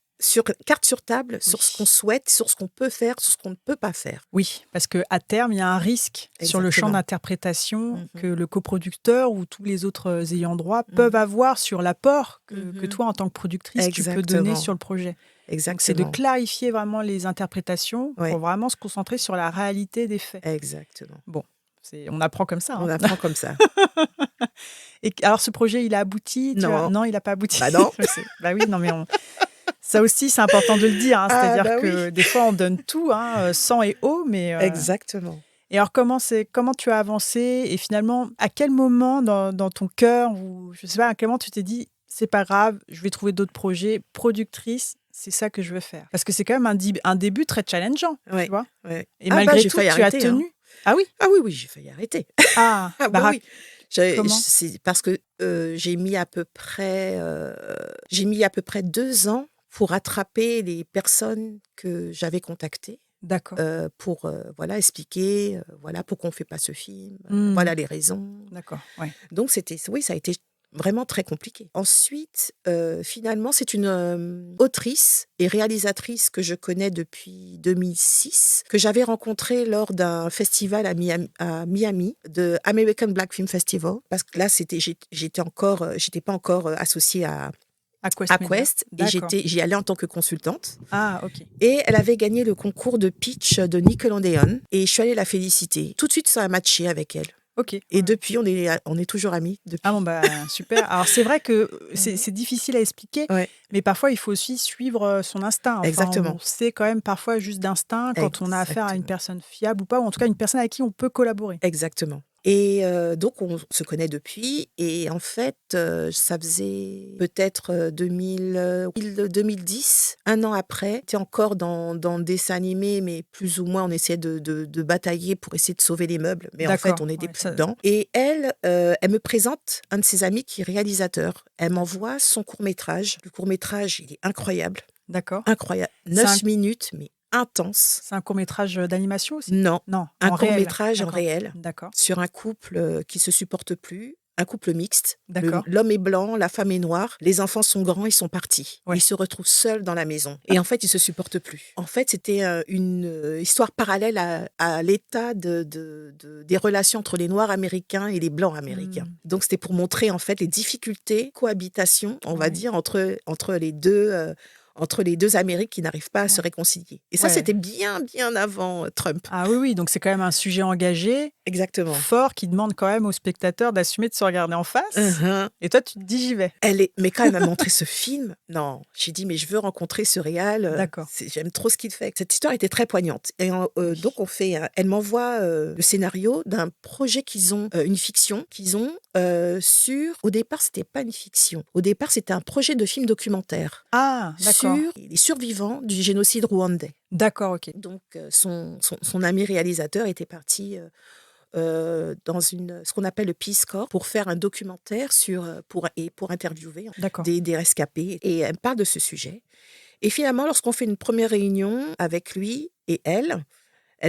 carte sur table sur ce qu'on souhaite, sur ce qu'on peut faire, sur ce qu'on ne peut pas faire. Oui, parce qu'à terme, il y a un risque sur le champ Exactement. d'interprétation Mhm. que le coproducteur ou tous les autres ayants droit Mhm. peuvent avoir sur l'apport que Mhm. toi, en tant que productrice, tu peux Exactement. donner sur le projet. Donc, c'est de Exactement. clarifier vraiment les interprétations Ouais. pour vraiment se concentrer sur la réalité des faits. Exactement. Bon, on apprend comme ça. On Hein. apprend comme ça. Et alors, ce projet, il a abouti Non. Non, il n'a pas abouti. Bah non. Je sais. Bah oui, non, mais ça aussi, c'est important de le dire. Hein. Ah C'est-à-dire bah que oui. des fois, on donne tout, hein, sang et eau, mais... Exactement. Et alors, comment tu as avancé et finalement, à quel moment dans ton cœur, ou je sais pas, à quel moment tu t'es dit, c'est pas grave, je vais trouver d'autres projets, productrice, c'est ça que je veux faire. Parce que c'est quand même un début très challengeant, Ouais. tu vois. Ouais. Et Ah bah malgré j'ai tout, failli tu as arrêter. Hein. tenu. Ah oui? Ah oui, oui, j'ai failli arrêter. Ah, Ah bah bah oui. comment? C'est parce que j'ai mis à peu près 2 ans pour attraper les personnes que j'avais contactées. D'accord. Pour voilà, expliquer voilà, pourquoi on ne fait pas ce film, Hmm, voilà les raisons. d'accord, ouais. Donc, oui, ça a été Vraiment très compliqué. Ensuite, finalement, c'est une autrice et réalisatrice que je connais depuis 2006, que j'avais rencontrée lors d'un festival à Miami, de American Black Film Festival, parce que là, j'étais pas encore associée À à Quest Media. Quest, et D'accord. j'y allais en tant que consultante. Ah, ok. Et elle avait gagné le concours de pitch de Nickelodeon, et je suis allée la féliciter. Tout de suite, ça a matché avec elle. Ok. Et Ouais. depuis, on est toujours amis. Depuis. Ah bon, bah super. Alors c'est vrai que c'est Mhm. c'est difficile à expliquer, Ouais, mais parfois il faut aussi suivre son instinct. Enfin, on exactement. sait quand même parfois juste d'instinct quand on a affaire à une Exactement. personne fiable ou pas, ou en tout cas une personne avec qui on peut collaborer. Exactement. Et donc, on se connaît depuis. Et en fait, ça faisait peut-être 2010, un an après. J'étais encore dans le dessin animé, mais plus ou moins, on essayait de batailler pour essayer de sauver les meubles. Mais en fait, D'accord. on n'était Ouais, plus ça... dedans. Et elle me présente un de ses amis qui est réalisateur. Elle m'envoie son court-métrage. Le court-métrage, il est incroyable. D'accord. Incroyable. C'est un, 9 minutes, mais intense. c'est un court-métrage d'animation aussi? Non, Non, un en réel. court-métrage en D'accord. réel D'accord. sur un couple qui se supporte plus, un couple mixte. D'accord. L'homme est blanc, la femme est noire, les enfants sont grands, ils sont partis. Ouais. Ils se retrouvent seuls dans la maison. Et en fait, ils se supportent plus. En fait, c'était une histoire parallèle à l'état des relations entre les Noirs américains et les Blancs américains. Donc, c'était pour montrer en fait les difficultés, cohabitation, on va Ouais. dire, entre les deux. Entre les deux Amériques qui n'arrivent pas à se Ouais. réconcilier. Et ça, Ouais. c'était bien, bien avant Trump. Ah oui, oui, donc c'est quand même un sujet engagé, Exactement. fort, qui demande quand même aux spectateurs d'assumer de se regarder en face. Mhm. Et toi, tu te dis, j'y vais. Mais quand elle m'a montré ce film, non, j'ai dit, mais je veux rencontrer ce réal. D'accord. J'aime trop ce qu'il fait. Cette histoire était très poignante. Et Oui. donc, elle m'envoie le scénario d'un projet qu'ils ont, une fiction qu'ils ont sur. Au départ, c'était pas une fiction. Au départ, c'était un projet de film documentaire Ah, d'accord. sur les survivants du génocide rwandais. D'accord, ok. Donc, son ami réalisateur était parti. Dans ce qu'on appelle le Peace Corps pour faire un documentaire pour interviewer D'accord. des rescapés. Et elle parle de ce sujet. Et finalement, lorsqu'on fait une première réunion avec lui et elle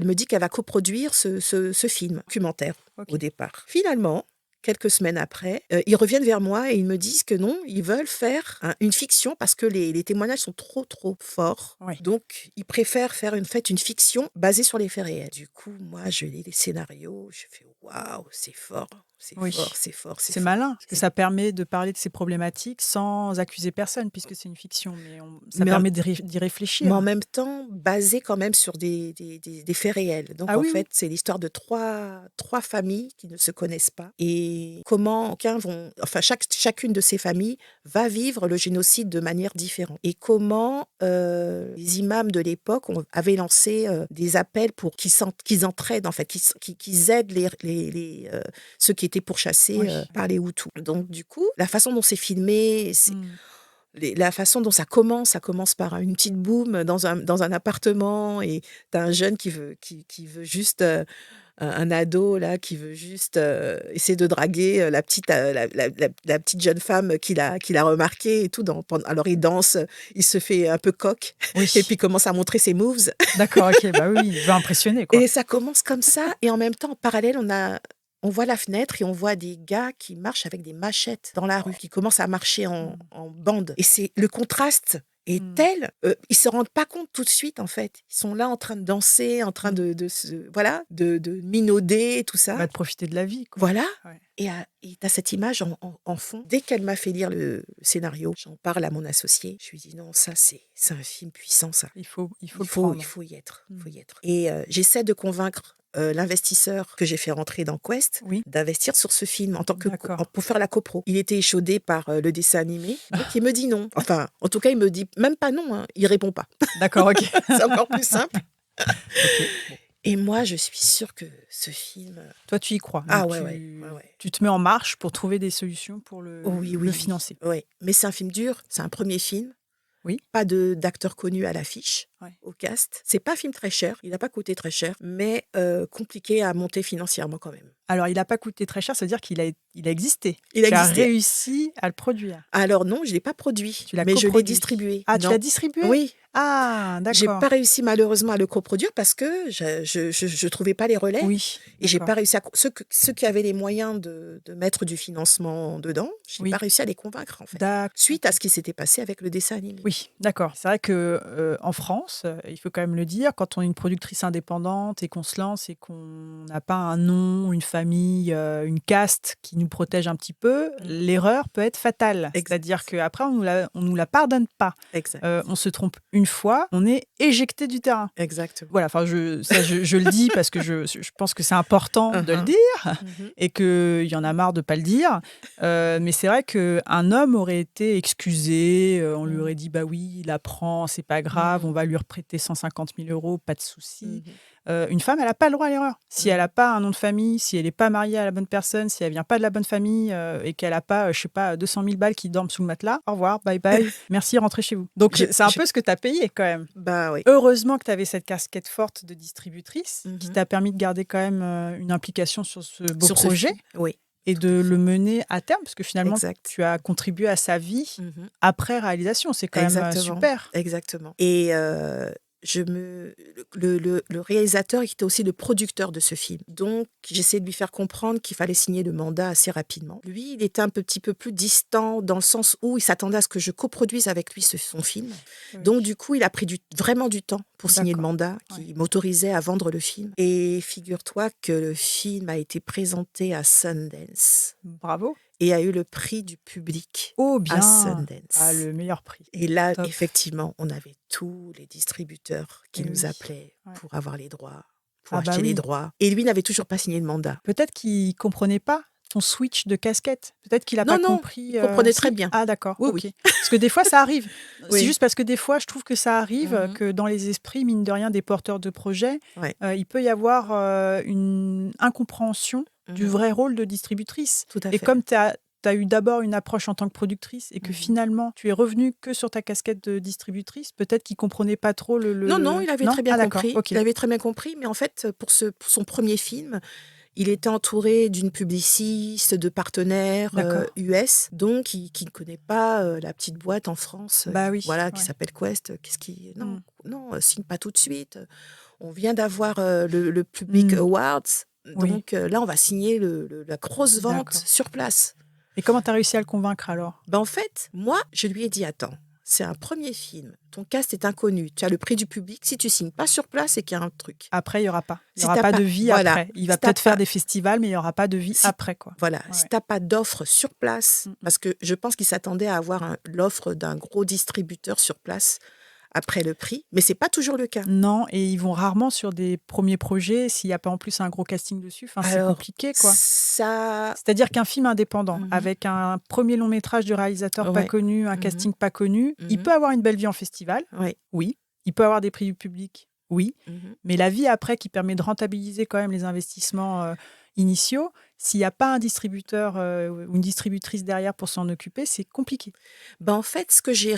me dit qu'elle va coproduire ce film documentaire au départ. Finalement, quelques semaines après, ils reviennent vers moi et ils me disent que non, ils veulent faire une fiction parce que les témoignages sont trop, trop forts. Oui. Donc, ils préfèrent faire une fiction basée sur les faits réels. Du coup, moi, je lis les scénarios, je fais waouh, c'est fort. C'est Oui. fort, c'est fort, C'est malin, parce que ça permet de parler de ces problématiques sans accuser personne, puisque c'est une fiction, mais ça permet d'y réfléchir. Mais en même temps, basé quand même sur des faits réels. Donc, Ah en oui, fait, oui. c'est l'histoire de trois familles qui ne se connaissent pas. Et comment chacune de ces familles va vivre le génocide de manière différente. Et comment les imams de l'époque avaient lancé des appels pour qu'ils entraident, en fait, qu'ils aident ceux qui étaient pourchassés par les Hutus. Donc, du coup, la façon dont c'est filmé, la façon dont ça commence par une petite boum dans un appartement et t'as un jeune qui veut juste un ado là qui veut juste essayer de draguer la petite jeune femme qu'il a remarqué et tout alors il danse, il se fait un peu coq et puis commence à montrer ses moves. D'accord, ok, bah oui, il veut impressionner quoi. Et ça commence comme ça et en même temps en parallèle on voit la fenêtre et on voit des gars qui marchent avec des machettes dans la rue, qui commencent à marcher en bande. Et c'est le contraste est tel, ils se rendent pas compte tout de suite en fait. Ils sont là en train de danser, en train de minauder, tout ça. Bah, de profiter de la vie, quoi. Voilà. Ouais. Et t'as cette image en fond. Dès qu'elle m'a fait lire le scénario, j'en parle à mon associé. Je lui dis non, ça c'est un film puissant, ça. Il faut le prendre. Il faut y être. Et j'essaie de convaincre l'investisseur que j'ai fait rentrer dans Quest d'investir sur ce film pour faire la copro. Il était échaudé par le dessin animé, donc il me dit non. Enfin, en tout cas, il me dit même pas non, hein, il répond pas. D'accord, ok. C'est encore plus simple. Okay. Bon. Et moi, je suis sûre que ce film... Toi, tu y crois. Tu te mets en marche pour trouver des solutions pour le financer. Oui, mais c'est un film dur, c'est un premier film. Oui. Pas d'acteurs connus à l'affiche. Ouais. au cast. C'est pas un film très cher, il n'a pas coûté très cher, mais compliqué à monter financièrement quand même. Alors, il n'a pas coûté très cher, c'est-à-dire qu'il a existé. Il a Tu as existé. réussi à le produire. Alors non, je ne l'ai pas produit, Tu l'as mais je l'ai coproduit. distribué. Ah, tu Non. l'as distribué? Oui, Ah, j'ai d'accord. pas réussi malheureusement à le coproduire parce que je trouvais pas les relais. Oui, Et j'ai d'accord. pas réussi à ceux qui avaient les moyens de mettre du financement dedans, j'ai Oui. pas réussi à les convaincre en fait. D'accord. Suite à ce qui s'était passé avec le dessin animé. Oui, d'accord. C'est vrai que en France, il faut quand même le dire, quand on est une productrice indépendante et qu'on se lance et qu'on n'a pas un nom, une famille, une caste qui nous protège un petit peu, l'erreur peut être fatale. Exact. C'est-à-dire qu'après, on nous la pardonne pas. Exact. On se trompe une fois, on est éjecté du terrain. Exactement. Voilà, enfin, je le dis parce que je pense que c'est important de le dire et qu'il y en a marre de ne pas le dire. Mais c'est vrai qu'un homme aurait été excusé, on lui aurait dit, bah oui, il apprend, c'est pas grave, on va lui reprêter 150 000 €, pas de souci. Une femme, elle n'a pas le droit à l'erreur. Si elle n'a pas un nom de famille, si elle n'est pas mariée à la bonne personne, si elle vient pas de la bonne famille et qu'elle n'a pas, je sais pas, 200 000 balles qui dorment sous le matelas, au revoir, bye bye, merci, rentrez chez vous. Donc c'est un peu ce que tu as payé quand même. Bah oui. Heureusement que tu avais cette casquette forte de distributrice qui Mhm. t'a permis de garder quand même une implication sur ce beau Sur ce projet film, oui. et de le mener à terme, parce que finalement, Exact. tu as contribué à sa vie Mhm. après réalisation. C'est quand même Exactement. super. Exactement. Et le réalisateur était aussi le producteur de ce film. Donc, j'essaie de lui faire comprendre qu'il fallait signer le mandat assez rapidement. Lui, il était un petit peu plus distant dans le sens où il s'attendait à ce que je coproduise avec lui son film. Oui. Donc, du coup, il a pris vraiment du temps pour signer le D'accord. mandat qui m'autorisait à vendre le film. Et figure-toi que le film a été présenté à Sundance Bravo. et a eu le prix du public Oh à bien. Sundance. Ah, le meilleur prix. Et là, Top. effectivement, on avait tous les distributeurs qui Eh nous oui. appelaient Ouais. pour avoir les droits, pour Ah bah acheter les oui. droits. Et lui n'avait toujours pas signé le mandat. Peut-être qu'il comprenait pas ton switch de casquette. Peut-être qu'il a Non, pas non, compris. il comprenait Si très bien. Ah d'accord. Oui, Ok. oui. Parce que des fois ça arrive. Oui. C'est juste parce que des fois je trouve que ça arrive Mhm. que dans les esprits mine de rien des porteurs de projets, Ouais. il peut y avoir une incompréhension du Mhm. vrai rôle de distributrice. Tout à Et fait. comme tu as eu d'abord une approche en tant que productrice et que finalement tu es revenue que sur ta casquette de distributrice, peut-être qu'il comprenait pas trop le. Non, non, il avait très bien d'accord. compris. Ok. Il avait très bien compris, mais en fait, pour son premier film, il était entouré d'une publiciste, de partenaires D'accord. US, donc qui ne connaît pas la petite boîte en France, Bah oui. voilà, qui Ouais. s'appelle Quest. Non, non, signe pas tout de suite. On vient d'avoir le Public Awards, Oui. donc là, on va signer la grosse vente D'accord. sur place. Et comment tu as réussi à le convaincre alors? Ben, en fait, moi, je lui ai dit, attends, c'est un premier film, ton cast est inconnu, tu as le prix du public, si tu signes pas sur place, c'est qu'il y a un truc. Après, il n'y aura pas. Il n'y Si aura t'as pas pas- de vie voilà. après. Il va Si t'as peut-être faire pas- des festivals, mais il n'y aura pas de vie Si- après, quoi. Voilà, Ouais, si ouais. tu n'as pas d'offre sur place, parce que je pense qu'il s'attendait à avoir l'offre d'un gros distributeur sur place après le prix, mais c'est pas toujours le cas. Non, et ils vont rarement sur des premiers projets s'il n'y a pas en plus un gros casting dessus. Enfin, c'est Alors, compliqué, quoi. Ça, C'est-à-dire qu'un film indépendant, Mhm. avec un premier long métrage de réalisateur pas Ouais. connu, un Mhm. casting pas connu, il Mhm. peut avoir une belle vie en festival, ouais. oui. Il peut avoir des prix du public, oui. Mhm. Mais la vie après qui permet de rentabiliser quand même les investissements initiaux, s'il n'y a pas un distributeur ou une distributrice derrière pour s'en occuper, c'est compliqué. Ben en fait, ce que j'ai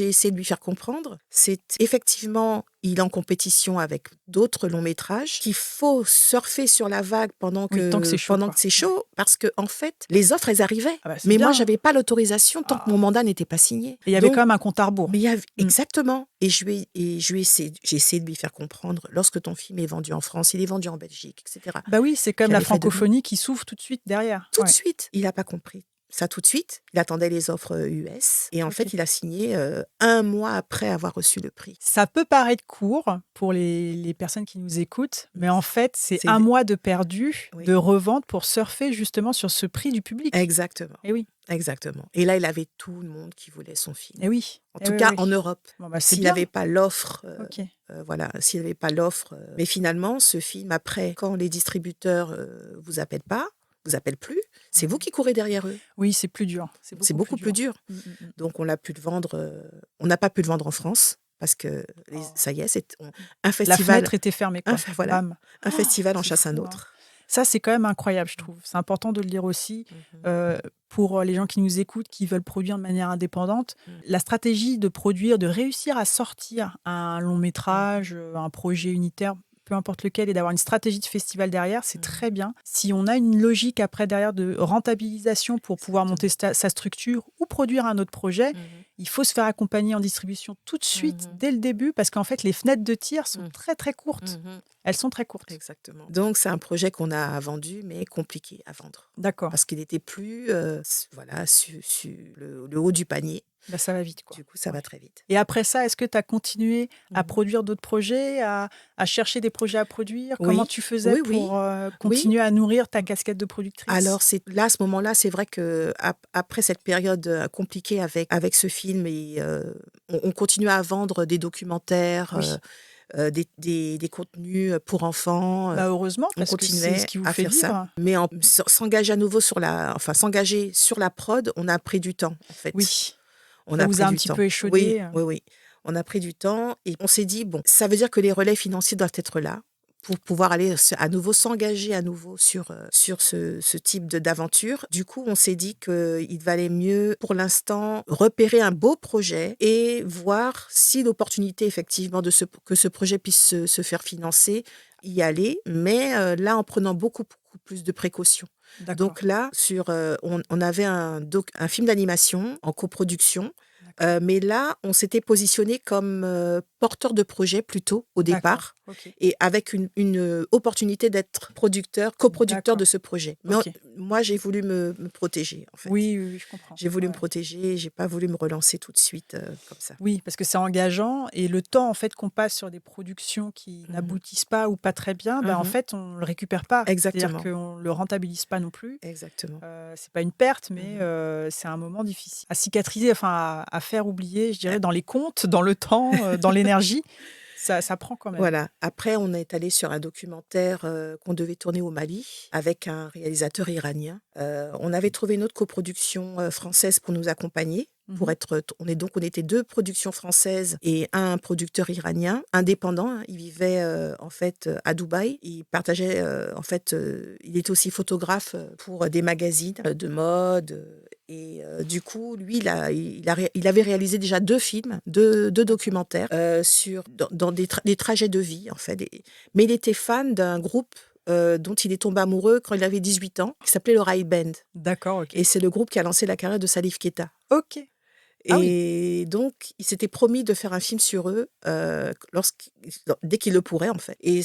essayé de lui faire comprendre, c'est effectivement, il est en compétition avec d'autres longs métrages, qu'il faut surfer sur la vague pendant que, tant que c'est chaud, quoi. c'est chaud, parce que en fait, les offres, elles arrivaient. Ah bah, c'est mais moi, bien. j'avais pas l'autorisation tant que mon mandat n'était pas signé. Et il y avait Donc, quand même un compte à rebours. mais exactement. Et j'ai essayé de lui faire comprendre, lorsque ton film est vendu en France, il est vendu en Belgique, etc. Bah oui, c'est comme la J'avais fait de francophonie qui s'ouvre tout de suite derrière. Tout Ouais. de suite, il n'a pas compris. Ça tout de suite, il attendait les offres US et en Ok. fait, il a signé 1 mois après avoir reçu le prix. Ça peut paraître court pour les personnes qui nous écoutent, mais en fait, c'est C'est- 1 mois de perdu, Oui. de revente pour surfer justement sur ce prix du public. Exactement. Et oui, Exactement. Et là, il avait tout le monde qui voulait son film. et oui. En Eh tout oui, cas, oui. en Europe. Bon, bah, c'est S'il bien. n'avait pas l'offre, Ok. s'il n'avait pas l'offre. Mais finalement, ce film, après, quand les distributeurs vous appellent pas, vous appellent plus, c'est vous qui courez derrière eux. Oui, c'est plus dur. C'est beaucoup plus dur. Mm, mm, mm. Donc, on n'a pu le vendre. On n'a pas pu le vendre en France parce que ça y est, un La festival. fenêtre était fermée, quoi. Voilà. Bam. Un festival en c'est chasse un fou, hein. autre. Ça, c'est quand même incroyable, je trouve. C'est important de le dire aussi, Mmh. pour les gens qui nous écoutent, qui veulent produire de manière indépendante. Mmh. La stratégie de produire, de réussir à sortir un long Mmh. métrage, un projet unitaire, peu importe lequel, et d'avoir une stratégie de festival derrière, c'est Mmh. très bien. Si on a une logique après derrière de rentabilisation pour pouvoir monter Exactement. sa structure ou produire un autre projet, Mmh. il faut se faire accompagner en distribution tout de suite, Mmh. dès le début, parce qu'en fait, les fenêtres de tir sont Mmh. très, très courtes. Mmh. Elles sont très courtes. Exactement. Donc c'est un projet qu'on a vendu, mais compliqué à vendre. D'accord. Parce qu'il était plus, voilà, le haut du panier. Bah, ça va vite, quoi. Du coup, ça Ouais. va très vite. Et après ça, est-ce que tu as continué à Mmh. produire d'autres projets, à chercher des projets à produire? Comment Oui, tu faisais oui, pour, oui, oui. continuer à nourrir ta casquette de productrice? Alors c'est là, à ce moment-là, c'est vrai qu'après cette période, compliquée avec ce film et on continuait à vendre des documentaires, Oui. des contenus, pour enfants, Bah, heureusement, on parce que c'est ce continuait qui vous à fait faire ça. vivre. Mais s'engager à nouveau s'engager sur la prod, on a pris du temps, en fait. Oui, On ça a vous a pris un du petit temps. peu Oui, échaudé. oui, oui. On a pris du temps et on s'est dit: «Bon, ça veut dire que les relais financiers doivent être là pour pouvoir aller à nouveau s'engager à nouveau sur ce type d'aventure». Du coup, on s'est dit qu'il valait mieux, pour l'instant, repérer un beau projet et voir si l'opportunité effectivement que ce projet puisse se faire financer, y aller, mais là, en prenant beaucoup, beaucoup plus de précautions. D'accord, Donc là, on avait un film d'animation en coproduction, d'accord, mais là, on s'était positionné comme porteur de projet plutôt au d'accord, départ, OK, et avec une opportunité d'être coproducteur de d'accord, ce projet. Mais OK. moi, j'ai voulu me protéger, en fait. Oui, oui, oui, je comprends. J'ai voulu Ouais, me ouais. protéger, j'ai pas voulu me relancer tout de suite comme ça. Oui, parce que c'est engageant et le temps, en fait, qu'on passe sur des productions qui Mhm. n'aboutissent pas ou pas très bien, bah, en Mhm. fait, on le récupère pas. C'est-à-dire Exactement, qu'on le rentabilise pas non plus. exactement. C'est pas une perte, mais Mhm. c'est un moment difficile à cicatriser, enfin à faire oublier, je dirais, dans les comptes, dans le temps, dans l'énergie. Ça prend quand même. Voilà. Après, on est allé sur un documentaire qu'on devait tourner au Mali avec un réalisateur iranien. On avait trouvé une autre coproduction française pour nous accompagner. Mmh. On était deux productions françaises et un producteur iranien indépendant, hein. Il vivait en fait à Dubaï. Il partageait il était aussi photographe pour des magazines de mode. Et du coup, lui, il avait réalisé déjà deux films, deux documentaires dans des trajets de vie, en fait. Mais il était fan d'un groupe dont il est tombé amoureux quand il avait 18 ans, qui s'appelait le Rai Band. D'accord, OK. Et c'est le groupe qui a lancé la carrière de Salif Keita. OK. Ah oui, Et donc, il s'était promis de faire un film sur eux dès qu'il le pourrait, en fait. Et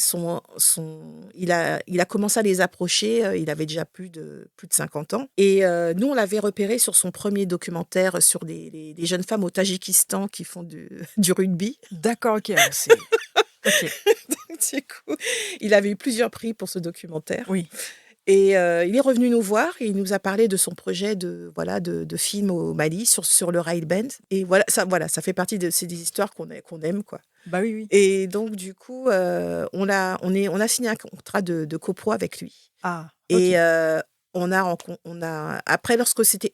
il a commencé à les approcher. Il avait déjà plus de 50 ans. Et nous, on l'avait repéré sur son premier documentaire sur les jeunes femmes au Tadjikistan qui font du rugby. d'accord, OK, ouais, c'est OK. Du coup, il avait eu plusieurs prix pour ce documentaire. Oui. Et il est revenu nous voir et il nous a parlé de son projet de film au Mali sur le rail band. Et ça fait partie de ces des histoires qu'on aime, quoi. Bah, oui, oui. Et donc du coup, on a signé un contrat de copro avec lui. Ah, Et OK. après,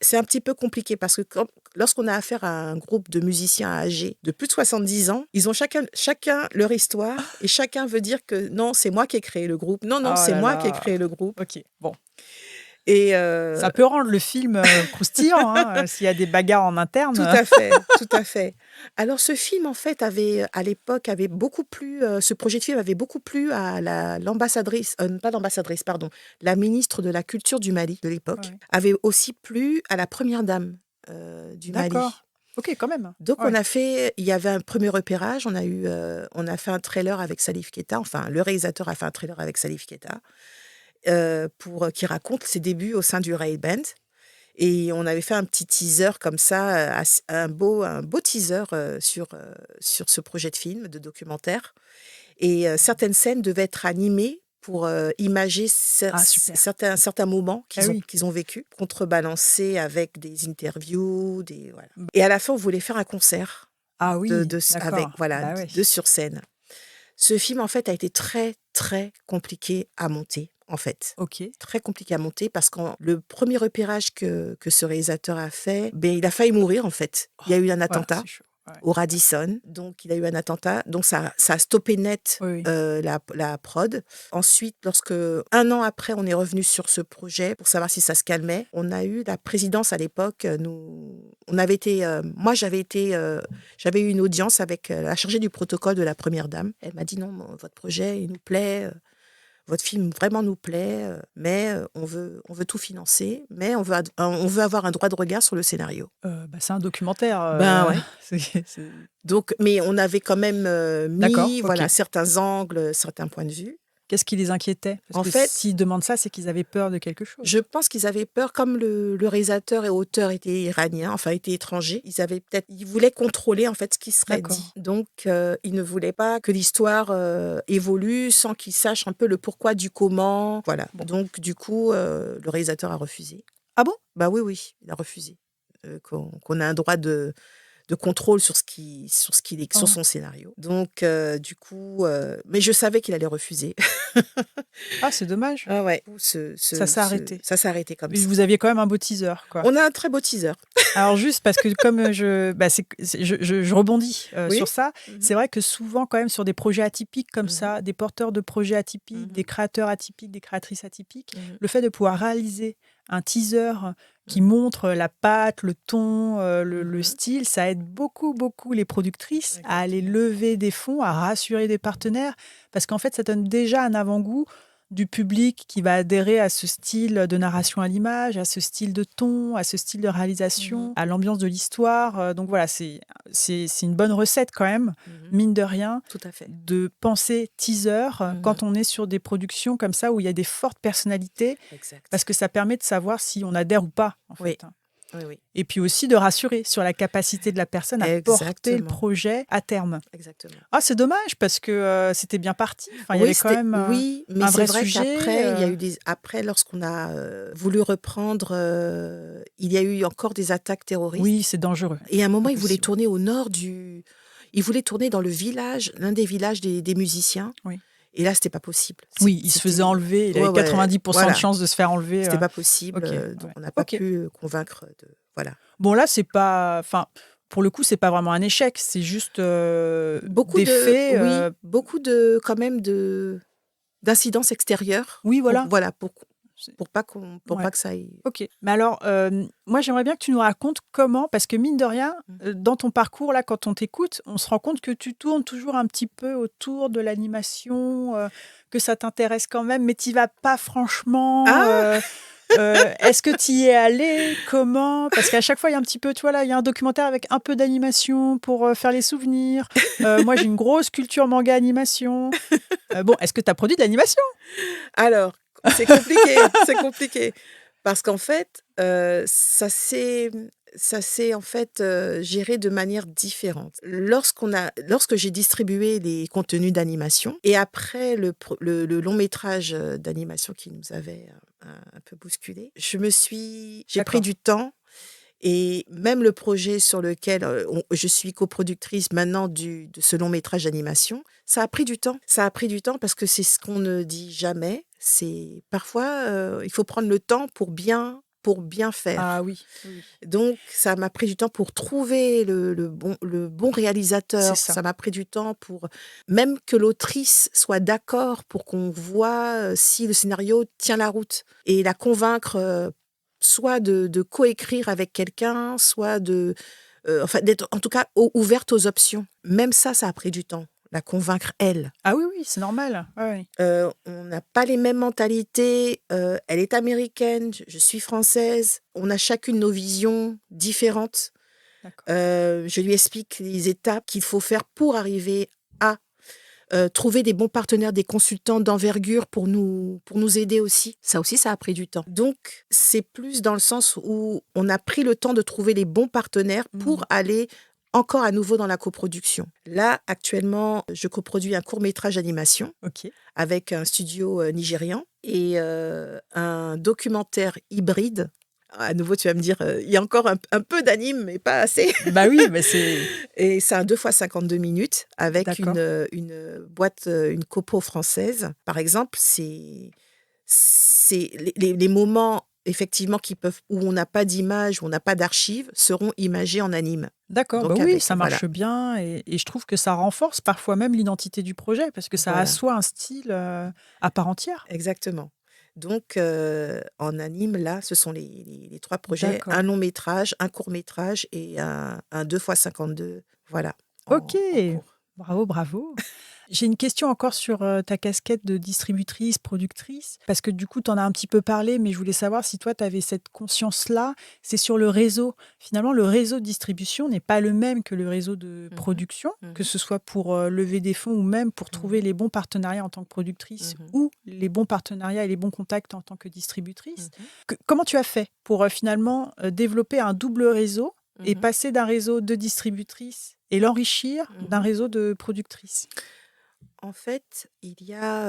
c'est un petit peu compliqué parce que lorsqu'on a affaire à un groupe de musiciens âgés de plus de 70 ans, ils ont chacun leur histoire et chacun veut dire que non, c'est moi qui ai créé le groupe. Non, non, Oh c'est là moi qui ai là. créé le groupe. OK, bon. Et Ça peut rendre le film, croustillant, hein, s'il y a des bagarres en tout interne. à fait, tout à fait. Alors ce film, en fait, à l'époque, avait beaucoup plu, ce projet de film avait beaucoup plu à l'ambassadrice, pas l'ambassadrice, pardon, la ministre de la Culture du Mali de l'époque, Ouais. avait aussi plu à la première dame du Mali. D'accord. OK, quand même. Donc Ouais. il y avait un premier repérage, on a fait un trailer avec Salif Keita, enfin le réalisateur a fait un trailer avec Salif Keita, qui raconte ses débuts au sein du Ray Band. Et on avait fait un petit teaser comme ça, un beau teaser sur ce projet de film, de documentaire. Et certaines scènes devaient être animées pour imager Ah super. certains moments Ah oui. qu'ils ont vécus, contrebalancés avec des interviews, voilà. Et à la fin, on voulait faire un concert Ah oui, avec, d'accord. voilà, Bah ouais. de sur scène. Ce film, en fait, a été très, très compliqué à monter, en fait. OK. Très compliqué à monter parce que le premier repérage que ce réalisateur a fait, ben, il a failli mourir, en fait. Il y a eu un Voilà, attentat. c'est chaud. Ouais. au Radisson. Donc, il a eu un attentat. Donc, ça a stoppé net Oui. la prod. Ensuite, un an après, on est revenu sur ce projet pour savoir si ça se calmait. On a eu la présidence à l'époque. J'avais eu une audience avec la chargée du protocole de la première dame. Elle m'a dit non, votre projet, il nous plaît. Votre film vraiment nous plaît, mais on veut tout financer, mais on veut avoir un droit de regard sur le scénario. C'est un documentaire. Ben ouais. C'est- Donc, mais on avait quand même D'accord, mis ok. certains angles, certains points de vue. Qu'est-ce qui les inquiétait? Parce En que fait, s'ils demandent ça, c'est qu'ils avaient peur de quelque chose. je pense qu'ils avaient peur, comme le réalisateur et auteur était iranien, enfin était étranger, ils voulaient contrôler en fait ce qui serait D'accord. dit. Donc, ils ne voulaient pas que l'histoire évolue sans qu'ils sachent un peu le pourquoi du comment. Voilà. Bon. Donc, du coup, le réalisateur a refusé. Ah bon? Bah oui, il a refusé. Qu'on a un droit de contrôle sur sur son scénario. Donc, du coup, mais je savais qu'il allait refuser. Ah, c'est dommage. Ah ouais. Ça s'est arrêté. Ça s'est arrêté comme Mais ça. vous aviez quand même un beau teaser, quoi. On a un très beau teaser. Alors juste parce que comme je rebondis Oui. sur ça, Mhm. c'est vrai que souvent quand même sur des projets atypiques comme Mhm. ça, des porteurs de projets atypiques, Mhm. des créateurs atypiques, des créatrices atypiques, Mhm. le fait de pouvoir réaliser un teaser qui montre la patte, le ton, le Mhm. style, ça aide beaucoup, beaucoup les productrices à aller Exactement. lever des fonds, à rassurer des partenaires, parce qu'en fait, ça donne déjà un avant-goût du public qui va adhérer à ce style de narration à l'image, à ce style de ton, à ce style de réalisation, Mhm. à l'ambiance de l'histoire. Donc voilà, c'est une bonne recette quand même, Mhm. mine de rien, Tout à fait. de penser teaser Mhm. quand on est sur des productions comme ça où il y a des fortes personnalités, Exact. parce que ça permet de savoir si on adhère ou pas, en Oui. fait. Oui. Et puis aussi de rassurer sur la capacité de la personne à porter le Exactement. projet à terme. Exactement. Ah, c'est dommage parce que c'était bien parti. Enfin, il y avait quand même oui, mais un c'est vrai vrai sujet. qu'après, il y a eu après, lorsqu'on a voulu reprendre, il y a eu encore des attaques terroristes. Oui, c'est dangereux. Et à un moment, ils voulaient Impossible. tourner au nord ils voulaient tourner dans l'un des villages des musiciens. Oui. Et là, c'était pas possible. Oui, il se faisait enlever. Il avait 90% de chances de se faire enlever. C'était pas possible. Ok, Donc, ouais. on n'a pas Ok. pu convaincre de. Voilà. Bon, là, c'est pas. Enfin, pour le coup, c'est pas vraiment un échec. C'est juste des faits. Oui, beaucoup de quand même d'incidences extérieures. Oui, voilà. Pour pas que ça aille. Ok. Mais alors, moi, j'aimerais bien que tu nous racontes comment, parce que mine de rien, dans ton parcours, là, quand on t'écoute, on se rend compte que tu tournes toujours un petit peu autour de l'animation, que ça t'intéresse quand même, mais tu vas pas franchement. Ah Est-ce que tu y es allé? Comment? Parce qu'à chaque fois, il y a un petit peu, tu vois, là, il y a un documentaire avec un peu d'animation pour faire les souvenirs. Moi, j'ai une grosse culture manga animation. Bon, est-ce que tu as produit de l'animation? Alors, c'est compliqué, c'est compliqué. Parce qu'en fait, ça s'est en fait géré de manière différente. Lorsque j'ai distribué les contenus d'animation et après le long métrage d'animation qui nous avait un peu bousculé, j'ai D'accord. pris du temps. Et même le projet sur lequel je suis coproductrice maintenant de ce long métrage d'animation, ça a pris du temps. Ça a pris du temps parce que c'est ce qu'on ne dit jamais. C'est parfois, il faut prendre le temps pour bien faire. Ah oui. Donc, ça m'a pris du temps pour trouver le bon réalisateur. C'est ça. Ça m'a pris du temps pour même que l'autrice soit d'accord pour qu'on voit si le scénario tient la route et la convaincre soit de coécrire avec quelqu'un, soit enfin, d'être en tout cas ouverte aux options. Même ça a pris du temps, la convaincre elle. Ah oui, c'est normal. Ouais. On n'a pas les mêmes mentalités. Elle est américaine, je suis française. On a chacune nos visions différentes. Je lui explique les étapes qu'il faut faire pour arriver à trouver des bons partenaires, des consultants d'envergure pour nous aider aussi. Ça aussi, ça a pris du temps. Donc, c'est plus dans le sens où on a pris le temps de trouver les bons partenaires pour aller encore à nouveau dans la coproduction. Là, actuellement, je coproduis un court-métrage d'animation avec un studio nigérian et un documentaire hybride. À nouveau, tu vas me dire, il y a encore un peu d'anime, mais pas assez. Bah oui, mais c'est... Et c'est un 2 fois 52 minutes avec une boîte, une copo française. Par exemple, c'est les moments effectivement, où on n'a pas d'image, où on n'a pas d'archives, seront imagés en anime. D'accord, bah Donc oui, ça voilà, marche bien et je trouve que ça renforce parfois même l'identité du projet parce que ça voilà, assoit un style à part entière. exactement. Donc en anime, là, ce sont les 3 projets, D'accord. un long métrage, un court métrage et un 2 x 52, voilà, Ok, en cours. bravo, bravo. J'ai une question encore sur ta casquette de distributrice, productrice, parce que du coup, tu en as un petit peu parlé, mais je voulais savoir si toi, tu avais cette conscience-là. C'est sur le réseau. Finalement, le réseau de distribution n'est pas le même que le réseau de Mhm, production, que mhm, ce soit pour lever des fonds ou même pour trouver mhm, les bons partenariats en tant que productrice mhm, ou les bons partenariats et les bons contacts en tant que distributrice. mhm, Comment tu as fait pour finalement développer un double réseau et mhm, passer d'un réseau de distributrices et l'enrichir d'un mhm. réseau de productrices? En fait, il y a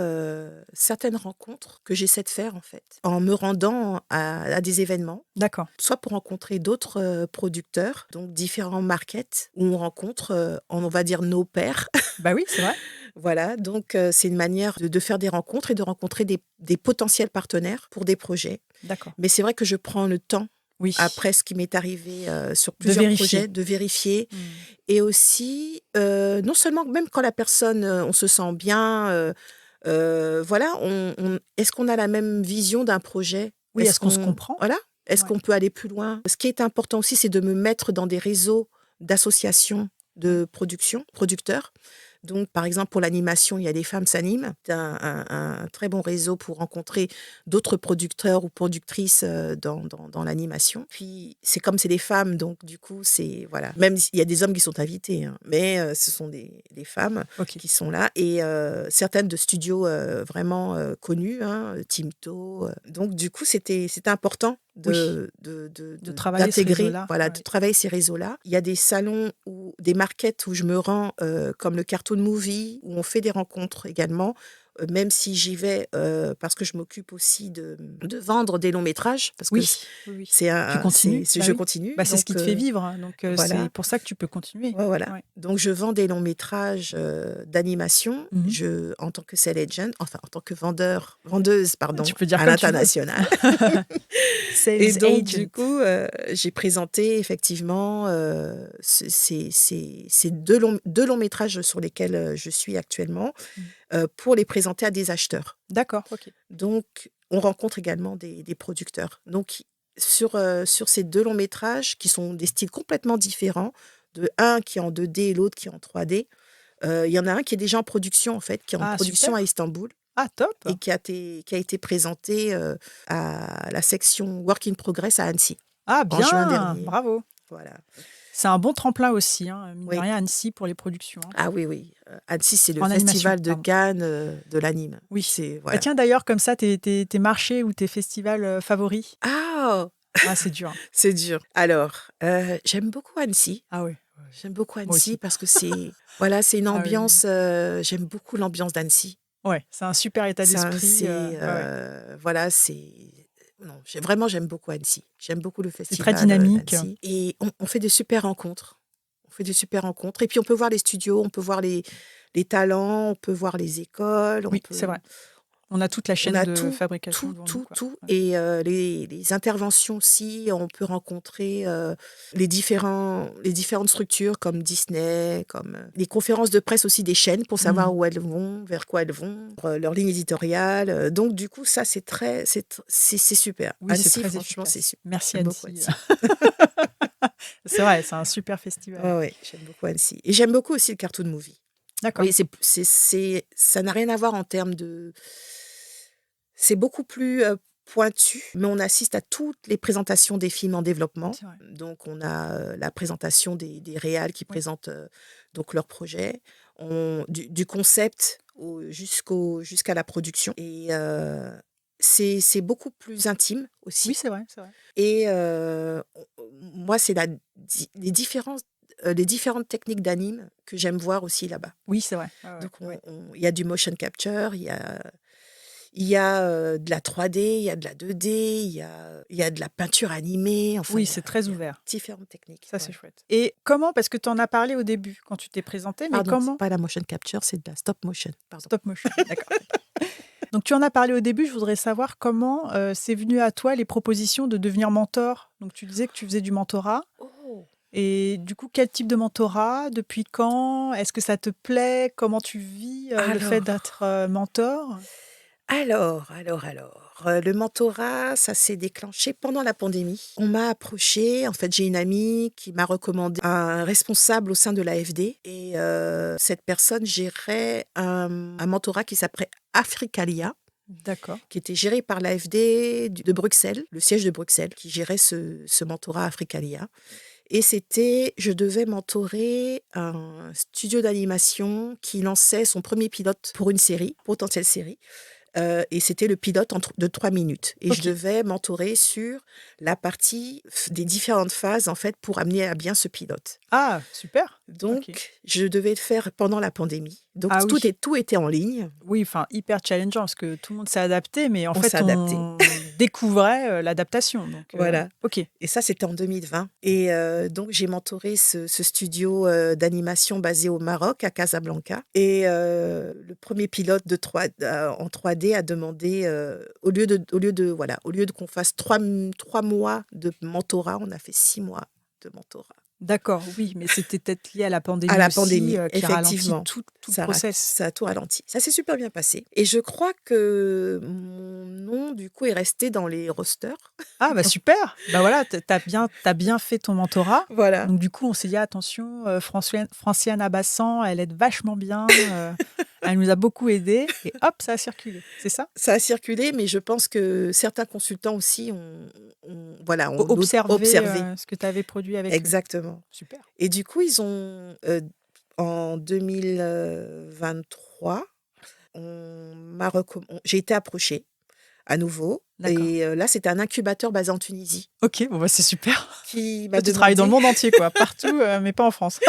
certaines rencontres que j'essaie de faire en fait, en me rendant à des événements, D'accord. soit pour rencontrer d'autres producteurs, donc différents markets où on rencontre, on va dire nos pairs. Bah oui, c'est vrai. Voilà, donc c'est une manière de faire des rencontres et de rencontrer des potentiels partenaires pour des projets. D'accord. Mais c'est vrai que je prends le temps, Oui, après ce qui m'est arrivé sur de plusieurs vérifier. projets, de vérifier. Mmh. Et aussi, non seulement même quand la personne, on se sent bien, voilà, est-ce qu'on a la même vision d'un projet? Oui, est-ce qu'on se comprend? Voilà, est-ce Ouais. qu'on peut aller plus loin? Ce qui est important aussi, c'est de me mettre dans des réseaux d'associations Oui. de production, producteurs. Donc, par exemple, pour l'animation, il y a Les Femmes s'animent. C'est un très bon réseau pour rencontrer d'autres producteurs ou productrices dans l'animation. Puis, c'est des femmes, donc du coup, c'est voilà. Même s'il y a des hommes qui sont invités, hein, mais ce sont des femmes OK. qui sont là et certaines de studios vraiment connus, hein, Timto. Donc, du coup, c'était important Oui, de travailler ce d'intégrer, réseau-là. voilà, de Ouais. travailler ces réseaux-là. Il y a des salons ou des markets où je me rends, comme le Cartoon Movie, où on fait des rencontres également, même si j'y vais parce que je m'occupe aussi de vendre des longs métrages, parce que Oui, oui, oui. c'est Tu continues? Bah je oui. continue. Bah, c'est ce qui Donc te fait vivre, hein, donc c'est voilà. pour ça que tu peux continuer. Ouais, voilà. Ouais. Donc, je vends des longs métrages d'animation Mmh. en tant que sales agent, enfin en tant que vendeuse, pardon, Tu peux dire à comme tu veux. l'international. Et Sales donc, du agent. coup, j'ai présenté effectivement ces deux longs métrages sur lesquels je suis actuellement Mmh. pour les présenter à des acheteurs. D'accord, OK. Donc, on rencontre également des producteurs. Donc, sur ces 2 longs métrages qui sont des styles complètement différents, un qui est en 2D et l'autre qui est en 3D, il y en a un qui est déjà en production, en fait, qui est en Ah production à super. Istanbul Ah top. et qui a été présenté, à la section Work in Progress à Annecy, Ah en juin bien, dernier. bravo. Voilà. C'est un bon tremplin aussi, hein, mine de Oui. rien, Annecy pour les productions, hein. Ah oui, oui, Annecy, c'est le En animation, festival de pardon. Cannes, de l'anime. Oui. C'est Bah, voilà. tiens d'ailleurs comme ça tes marchés ou tes festivals, favoris? Ah! Ah c'est dur, hein. C'est dur. Alors, j'aime beaucoup Annecy. Ah oui, ouais, J'aime beaucoup moi Annecy aussi. parce que voilà, c'est une Ah oui, oui. ambiance, j'aime beaucoup l'ambiance d'Annecy. Ouais, c'est un super état d'esprit, ouais, ouais. Voilà, non, j'aime beaucoup Annecy. J'aime beaucoup le C'est très festival, dynamique. d'Annecy et on fait de super rencontres. On fait de super rencontres et puis on peut voir les studios, on peut voir les talents, on peut voir les écoles, Oui, c'est vrai. On a toute la on chaîne a de tout, fabrication tout, devant nous, tout, quoi. tout Ouais. et les interventions aussi, on peut rencontrer, les différentes structures comme Disney, comme, les conférences de presse aussi des chaînes pour Mmh. savoir où elles vont, vers quoi elles vont, leur ligne éditoriale, donc du coup ça c'est super. Oui, c'est Annecy très franchement c'est efficace. super. Merci J'aime beaucoup Annecy. Annecy. C'est vrai, c'est un super festival. Ouais, ouais, j'aime beaucoup Annecy et j'aime beaucoup aussi le Cartoon Movie. D'accord. Oui, ça n'a rien à voir en termes c'est beaucoup plus, pointu, mais on assiste à toutes les présentations des films en développement. C'est vrai. Donc on a, la présentation des réals qui Oui. présentent, donc leurs projets. Du concept jusqu'à la production et c'est beaucoup plus intime Oui, aussi c'est vrai, c'est vrai. et moi, c'est les différentes techniques d'anime que j'aime voir aussi là-bas. Oui, c'est vrai. Ouais, ouais, Donc ouais. il y a du motion capture, il y a, de la 3D, il y a de la 2D, il y a de la peinture animée, enfin Oui, c'est très il y a ouvert. différentes techniques, Ça, c'est ouais. chouette. Et comment, parce que tu en as parlé au début quand tu t'es présenté, mais Pardon, c'est comment pas la motion capture, c'est de la stop motion, pardon. stop motion, d'accord. Donc, tu en as parlé au début. Je voudrais savoir comment c'est venu à toi les propositions de devenir mentor. Donc, tu disais que tu faisais du mentorat. Oh. Et du coup, quel type de mentorat? Depuis quand? Est-ce que ça te plaît? Comment tu vis le fait d'être Alors, mentor? le mentorat, ça s'est déclenché pendant la pandémie. On m'a approché, en fait, j'ai une amie qui m'a recommandé un responsable au sein de l'AFD et cette personne gérait un mentorat qui s'appelait Africalia, D'accord. qui était géré par l'AFD de Bruxelles, le siège de Bruxelles, qui gérait ce mentorat Africalia. Et je devais mentorer un studio d'animation qui lançait son premier pilote pour une série, potentielle série. Et c'était le pilote de 3 minutes. Et je Ok. devais mentorer sur la partie des différentes phases, en fait, pour amener à bien ce pilote. Ah, super. Ok. Donc, je devais le faire pendant la pandémie. Donc, Ah oui. tout était en ligne. Oui, enfin, hyper challengeant parce que tout le monde s'est adapté, mais en On s'est fait, adapté. on découvrait l'adaptation. Donc, Voilà. ok. Et ça, c'était en 2020. Et donc, j'ai mentoré ce studio d'animation basé au Maroc, à Casablanca. Et le premier pilote en 3D a demandé, au lieu de qu'on fasse 3 mois de mentorat, on a fait 6 mois de mentorat. D'accord, oui, mais c'était peut-être lié à la À pandémie la aussi, pandémie, qui ralentit effectivement. tout le Ça process. a tout ralenti. Ça s'est super bien passé. Et je crois que mon nom, du coup, est resté dans les rosters. Ah, bah super. Bah voilà, t'as bien fait ton mentorat. Voilà. Donc, du coup, on s'est dit, attention, Franciane Abassan, elle aide vachement bien. Elle nous a beaucoup aidés. Et hop, ça a circulé. C'est ça? Ça a circulé, mais je pense que certains consultants aussi ont Observer observé. ce que tu avais produit avec eux. Exactement. Super. Et du coup, en 2023, j'ai été approchée à nouveau. D'accord. Et là, c'était un incubateur basé en Tunisie Ok, bon, bah, c'est super. qui Toi, m'a tu travailles dans le demandé, monde entier, quoi. Partout, mais pas en France.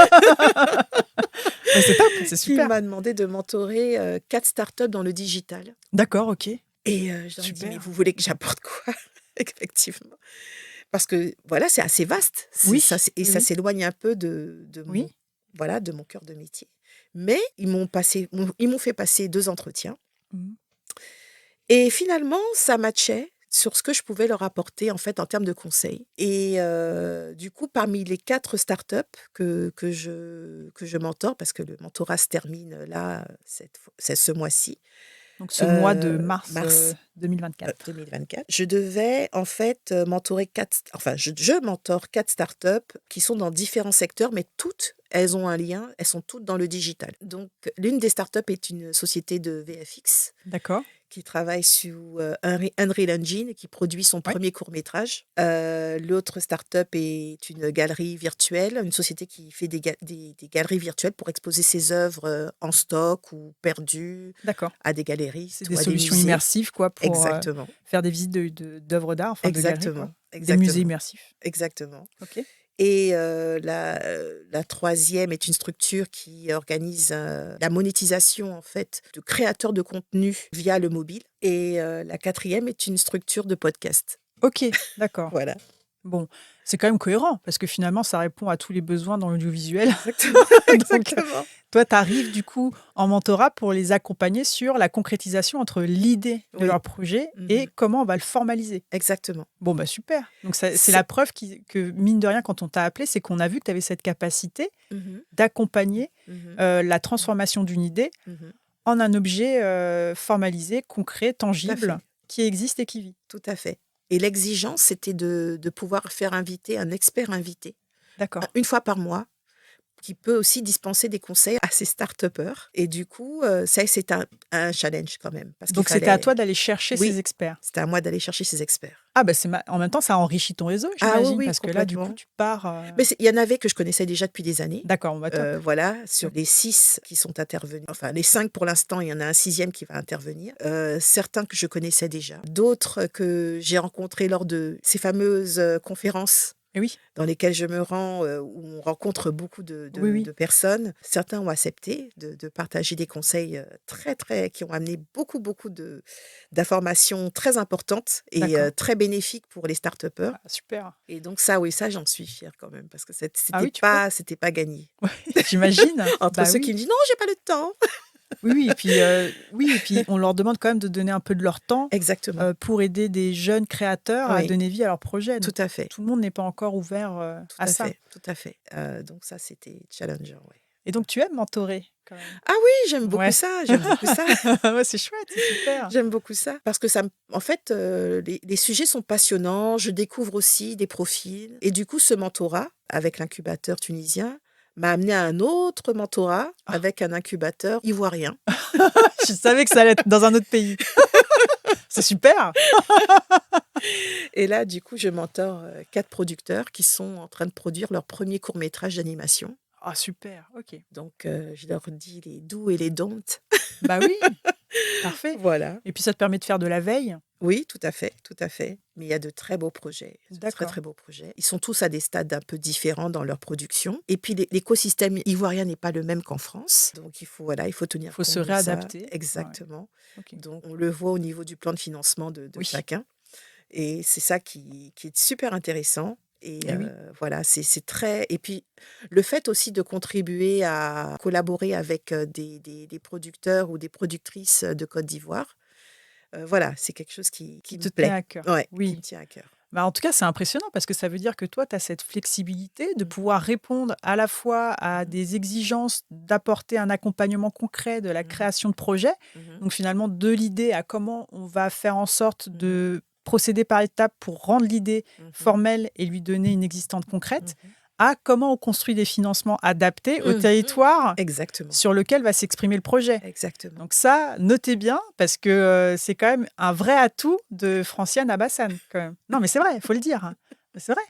Mais c'est top, c'est qui super. m'a demandé de mentorer 4 startups dans le digital. D'accord, ok. Et je leur ai dit, mais Super. vous voulez que j'apporte quoi? Effectivement. Parce que voilà, c'est assez vaste. Oui, Ça oui. s'éloigne un peu Oui. de mon cœur de métier. Mais ils m'ont fait passer 2 entretiens. Mhm. Et finalement, ça matchait sur ce que je pouvais leur apporter en fait en termes de conseils. Et du coup, parmi les 4 startups que je mentore, parce que le mentorat se termine là, c'est ce mois-ci, Donc, ce mois de mars mars 2024. 2024. Je devais en fait mentorer je mentore 4 startups qui sont dans différents secteurs, mais toutes, elles ont un lien, elles sont toutes dans le digital. Donc, l'une des startups est une société de VFX D'accord. qui travaille sous Unreal Engine et qui produit son Ouais. premier court-métrage. L'autre startup est une galerie virtuelle, une société qui fait des galeries virtuelles pour exposer ses œuvres en stock ou perdues D'accord. à des galeries C'est ou des à des solutions musées. immersives, quoi, pour Exactement, faire des visites d'œuvres d'art, enfin de galeries, quoi. exactement, Des musées exactement, immersifs. exactement. Ok. Et la troisième est une structure qui organise la monétisation en fait de créateurs de contenu via le mobile. Et la quatrième est une structure de podcast. Ok, d'accord. Voilà, Bon, c'est quand même cohérent parce que finalement, ça répond à tous les besoins dans l'audiovisuel. exactement, Donc, exactement. toi, tu arrives du coup en mentorat pour les accompagner sur la concrétisation entre l'idée de Oui, leur projet et mhm, comment on va le formaliser. exactement. Bon, bah super. Donc, c'est la C'est- preuve que, mine de rien, quand on t'a appelé, c'est qu'on a vu que tu avais cette capacité Mhm, d'accompagner mhm, la transformation d'une idée mhm. en un objet formalisé, concret, Tout à tangible, fait, qui existe et qui vit. tout à fait. Et l'exigence, c'était de pouvoir faire inviter un expert invité D'accord. une fois par mois qui peut aussi dispenser des conseils à ces start-upers. Et du coup, ça, c'est un challenge quand même. Parce qu'il Donc, c'était à fallait. toi d'aller chercher ces Oui, experts. c'était à moi d'aller chercher ces experts. Ah, bah en même temps, ça enrichit ton réseau, Ah oui, j'imagine, oui, parce que là, du coup, complètement. tu pars. Mais il y en avait que je connaissais déjà depuis des années. D'accord, bah top. Voilà, sur Ok. les 6 qui sont intervenus, enfin les 5 pour l'instant, il y en a un sixième qui va intervenir. Certains que je connaissais déjà, d'autres que j'ai rencontrés lors de ces fameuses conférences Et oui, dans lesquelles je me rends, où on rencontre beaucoup oui, oui. de personnes. Certains ont accepté de partager des conseils qui ont amené beaucoup d'informations très importantes et D'accord. très bénéfiques pour les start-upers. Ah, super. Et donc ça, oui, ça, j'en suis fière quand même, parce que Ah oui, tu peux. c'était pas gagné. Ouais, j'imagine. Entre Bah ceux qui oui. me disent non, j'ai pas le temps. Oui, et puis on leur demande quand même de donner un peu de leur temps Exactement. pour aider des jeunes créateurs à Oui, donner vie à leur projet. tout Donc, à fait, tout le monde n'est pas encore ouvert tout à à ça. fait, tout à fait. Donc ça, c'était challengeant, ouais. Et donc, tu aimes mentorer quand même. Ah oui, j'aime beaucoup Ouais. ça, j'aime beaucoup ça. Ouais, c'est chouette, c'est super. J'aime beaucoup ça parce que en fait, les sujets sont passionnants. Je découvre aussi des profils et du coup, ce mentorat avec l'incubateur tunisien m'a amené à un autre mentorat Ah, avec un incubateur ivoirien. je savais que ça allait être dans un autre pays. C'est super. Et là, du coup, je mentore 4 producteurs qui sont en train de produire leur premier court-métrage d'animation. Ah, super, ok. Donc, je leur dis les do et les don't. Bah oui, parfait. Voilà. Et puis ça te permet de faire de la veille. Oui, tout à fait, tout à fait. Mais il y a de très beaux projets, de très, D'accord. très beaux projets. Ils sont tous à des stades un peu différents dans leur production. Et puis, l'écosystème ivoirien n'est pas le même qu'en France. Donc, il faut Il tenir faut se compte de ça. réadapter. Ouais, Exactement. ok. Donc, on le voit au niveau du plan de financement de Oui, chacun. Et c'est ça qui est super intéressant. Et et oui. voilà, c'est très. Et puis, le fait aussi de contribuer à collaborer avec des producteurs ou des productrices de Côte d'Ivoire, voilà, c'est quelque chose Qui qui te me tenait plaît. à cœur. Ouais, qui Oui. me tient à cœur. Bah, en tout cas, c'est impressionnant parce que ça veut dire que toi, tu as cette flexibilité de Mhm, pouvoir répondre à la fois à mhm, des exigences d'apporter un accompagnement concret de la mhm, création de projets. mhm, Donc finalement, de l'idée à comment on va faire en sorte mhm, de procéder par étapes pour rendre l'idée mhm, formelle et lui donner une existante concrète, mhm, à comment on construit des financements adaptés au mhm. territoire Exactement, sur lequel va s'exprimer le projet. exactement. Donc ça, notez bien, parce que c'est quand même un vrai atout de Franciane Abassane, quand même. Non, mais c'est vrai, il faut le dire, hein. C'est vrai.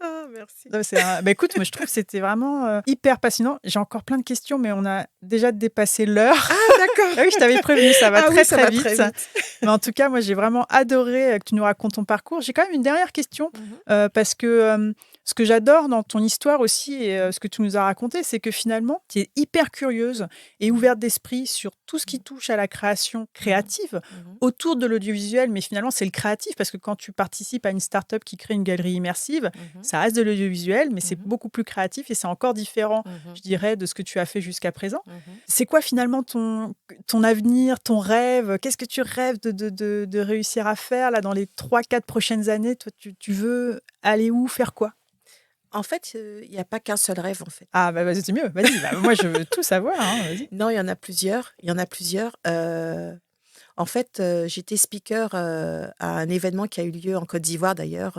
Ah, merci. Non, mais bah, écoute, moi, je trouve que c'était vraiment hyper passionnant. J'ai encore plein de questions, mais on a déjà dépassé l'heure. Ah, d'accord. Ah oui, je t'avais prévenu, ça va Ah oui, très, ça très va très vite. vite. Mais en tout cas, moi, j'ai vraiment adoré que tu nous racontes ton parcours. J'ai quand même une dernière question, Mhm, parce que ce que j'adore dans ton histoire aussi et mhm, ce que tu nous as raconté, c'est que finalement, tu es hyper curieuse et mhm, ouverte d'esprit sur tout ce qui touche à la création mhm, créative mhm, autour de l'audiovisuel. Mais finalement, c'est le créatif, parce que quand tu participes à une start-up qui crée une galerie immersive, mhm, ça reste de l'audiovisuel, mais c'est mhm, beaucoup plus créatif et c'est encore différent, mhm, je dirais, de ce que tu as fait jusqu'à présent. mhm. C'est quoi finalement ton avenir, ton rêve? Qu'est-ce que tu rêves de réussir à faire là dans les 3, 4 prochaines années? Toi, tu veux aller où? Faire quoi? En fait, il y a pas qu'un seul rêve, en fait. Ah bah, vas-y, c'est mieux. Vas-y, bah, moi je veux tout savoir, hein, vas-y. Non, il y en a plusieurs, il y en a plusieurs. En fait, j'étais speaker, à un événement qui a eu lieu en Côte d'Ivoire d'ailleurs,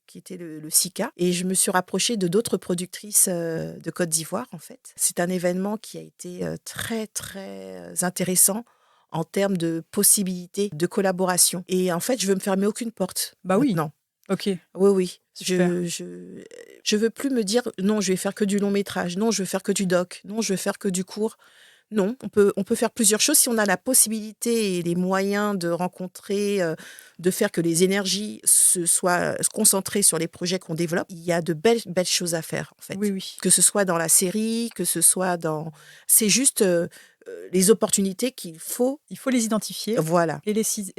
qui était le SICA et je me suis rapprochée de d'autres productrices, de Côte d'Ivoire, en fait. C'est un événement qui a été, très, très intéressant en termes de possibilités de collaboration et en fait, je veux me fermer aucune porte Bah oui, maintenant. OK, Oui, oui. super. Je veux plus me dire: «Non, je vais faire que du long métrage. Non, je veux faire que du doc. Non, je veux faire que du court». Non, on peut faire plusieurs choses si on a la possibilité et les moyens de rencontrer, de faire que les énergies soient concentrées sur les projets qu'on développe. Il y a de belles choses à faire, en Oui, fait. oui. Que ce soit dans la série, que ce soit dans c'est juste, les opportunités qu'il faut Il faut les identifier voilà, et les saisir.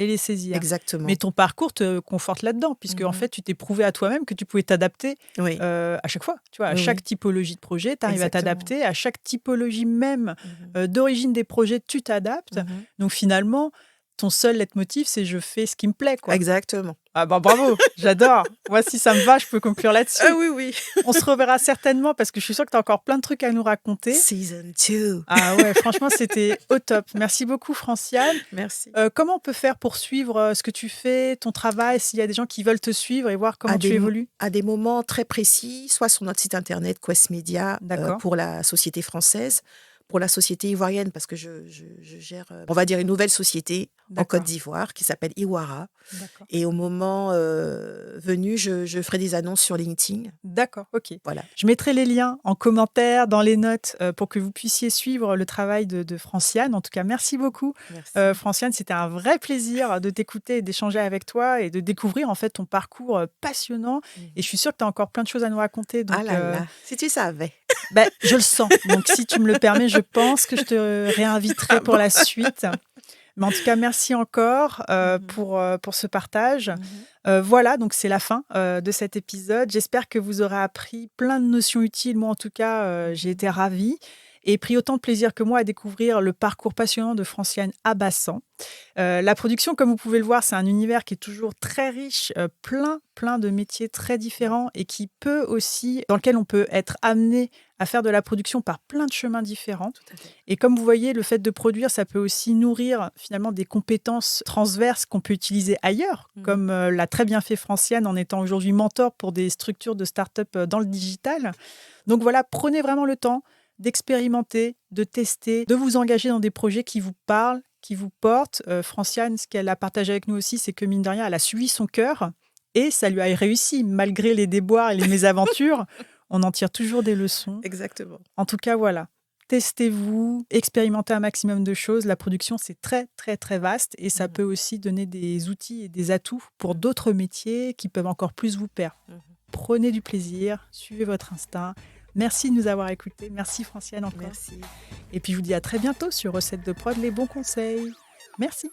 Mais exactement. ton parcours te conforte là-dedans, puisque en Mmh. fait, tu t'es prouvé à toi-même que tu pouvais t'adapter Oui, à chaque fois. Tu vois, à oui, chaque oui, typologie de projet, tu arrives à exactement. t'adapter. À chaque typologie même Mmh. d'origine des projets, tu t'adaptes. Mmh. Donc finalement, ton seul leitmotiv, c'est je fais ce qui me plaît, quoi. Exactement. Ah bah bravo, j'adore. Moi, si ça me va, je peux conclure Ah là-dessus. oui, oui. On se reverra certainement parce que je suis sûre que tu as encore plein de trucs à nous raconter. Season 2. Ah ouais, franchement, c'était au top. Merci beaucoup, Franciane. Merci. Comment on peut faire pour suivre ce que tu fais, ton travail, s'il y a des gens qui veulent te suivre et voir À comment tu des, évolues? à des moments très précis, soit sur notre site internet Quest Media D'accord, pour la société française, pour la société ivoirienne, parce que je gère, on va dire, une nouvelle société en Côte d'accord, d'Ivoire qui s'appelle Iwara. d'accord. Et au moment venu, je ferai des annonces sur LinkedIn. D'accord, ok. Voilà. Je mettrai les liens en commentaire, dans les notes, pour que vous puissiez suivre le travail de Franciane. En tout cas, merci beaucoup. Merci. Franciane, c'était un vrai plaisir de t'écouter et d'échanger avec toi et de découvrir en fait ton parcours passionnant. Et Mhm. je suis sûre que tu as encore plein de choses à nous raconter. Ah Donc, là là, si tu savais. ben, je le sens. Donc, si tu me le permets, je pense que je te réinviterai Ah pour bon. la suite. Mais en tout cas, merci encore Mhm. pour ce partage. Mhm. Voilà, donc c'est la fin de cet épisode. J'espère que vous aurez appris plein de notions utiles. Moi, en tout cas, j'ai Mhm. été ravie. et pris autant de plaisir que moi à découvrir le parcours passionnant de Franciane Abassan. La production, comme vous pouvez le voir, c'est un univers qui est toujours très riche, plein de métiers très différents et qui peut aussi, dans lequel on peut être amené à faire de la production par plein de chemins différents. Tout à fait. Et comme vous voyez, le fait de produire, ça peut aussi nourrir finalement des compétences transverses qu'on peut utiliser ailleurs, comme l'a très bien fait Franciane en étant aujourd'hui mentor pour des structures de start-up dans le digital. Donc voilà, prenez vraiment le temps d'expérimenter, de tester, de vous engager dans des projets qui vous parlent, qui vous portent. Franciane, ce qu'elle a partagé avec nous aussi, c'est que mine de rien, elle a suivi son cœur et ça lui a réussi, malgré les déboires et les mésaventures. On en tire toujours des leçons. Exactement. En tout cas, voilà. Testez-vous, expérimentez un maximum de choses. La production, c'est très vaste et ça peut aussi donner des outils et des atouts pour d'autres métiers qui peuvent encore plus vous plaire. Prenez du plaisir, suivez votre instinct. Merci de nous avoir écoutés. Merci Franciane encore. Merci. Et puis je vous dis à très bientôt sur Recettes de prod, les bons conseils. Merci.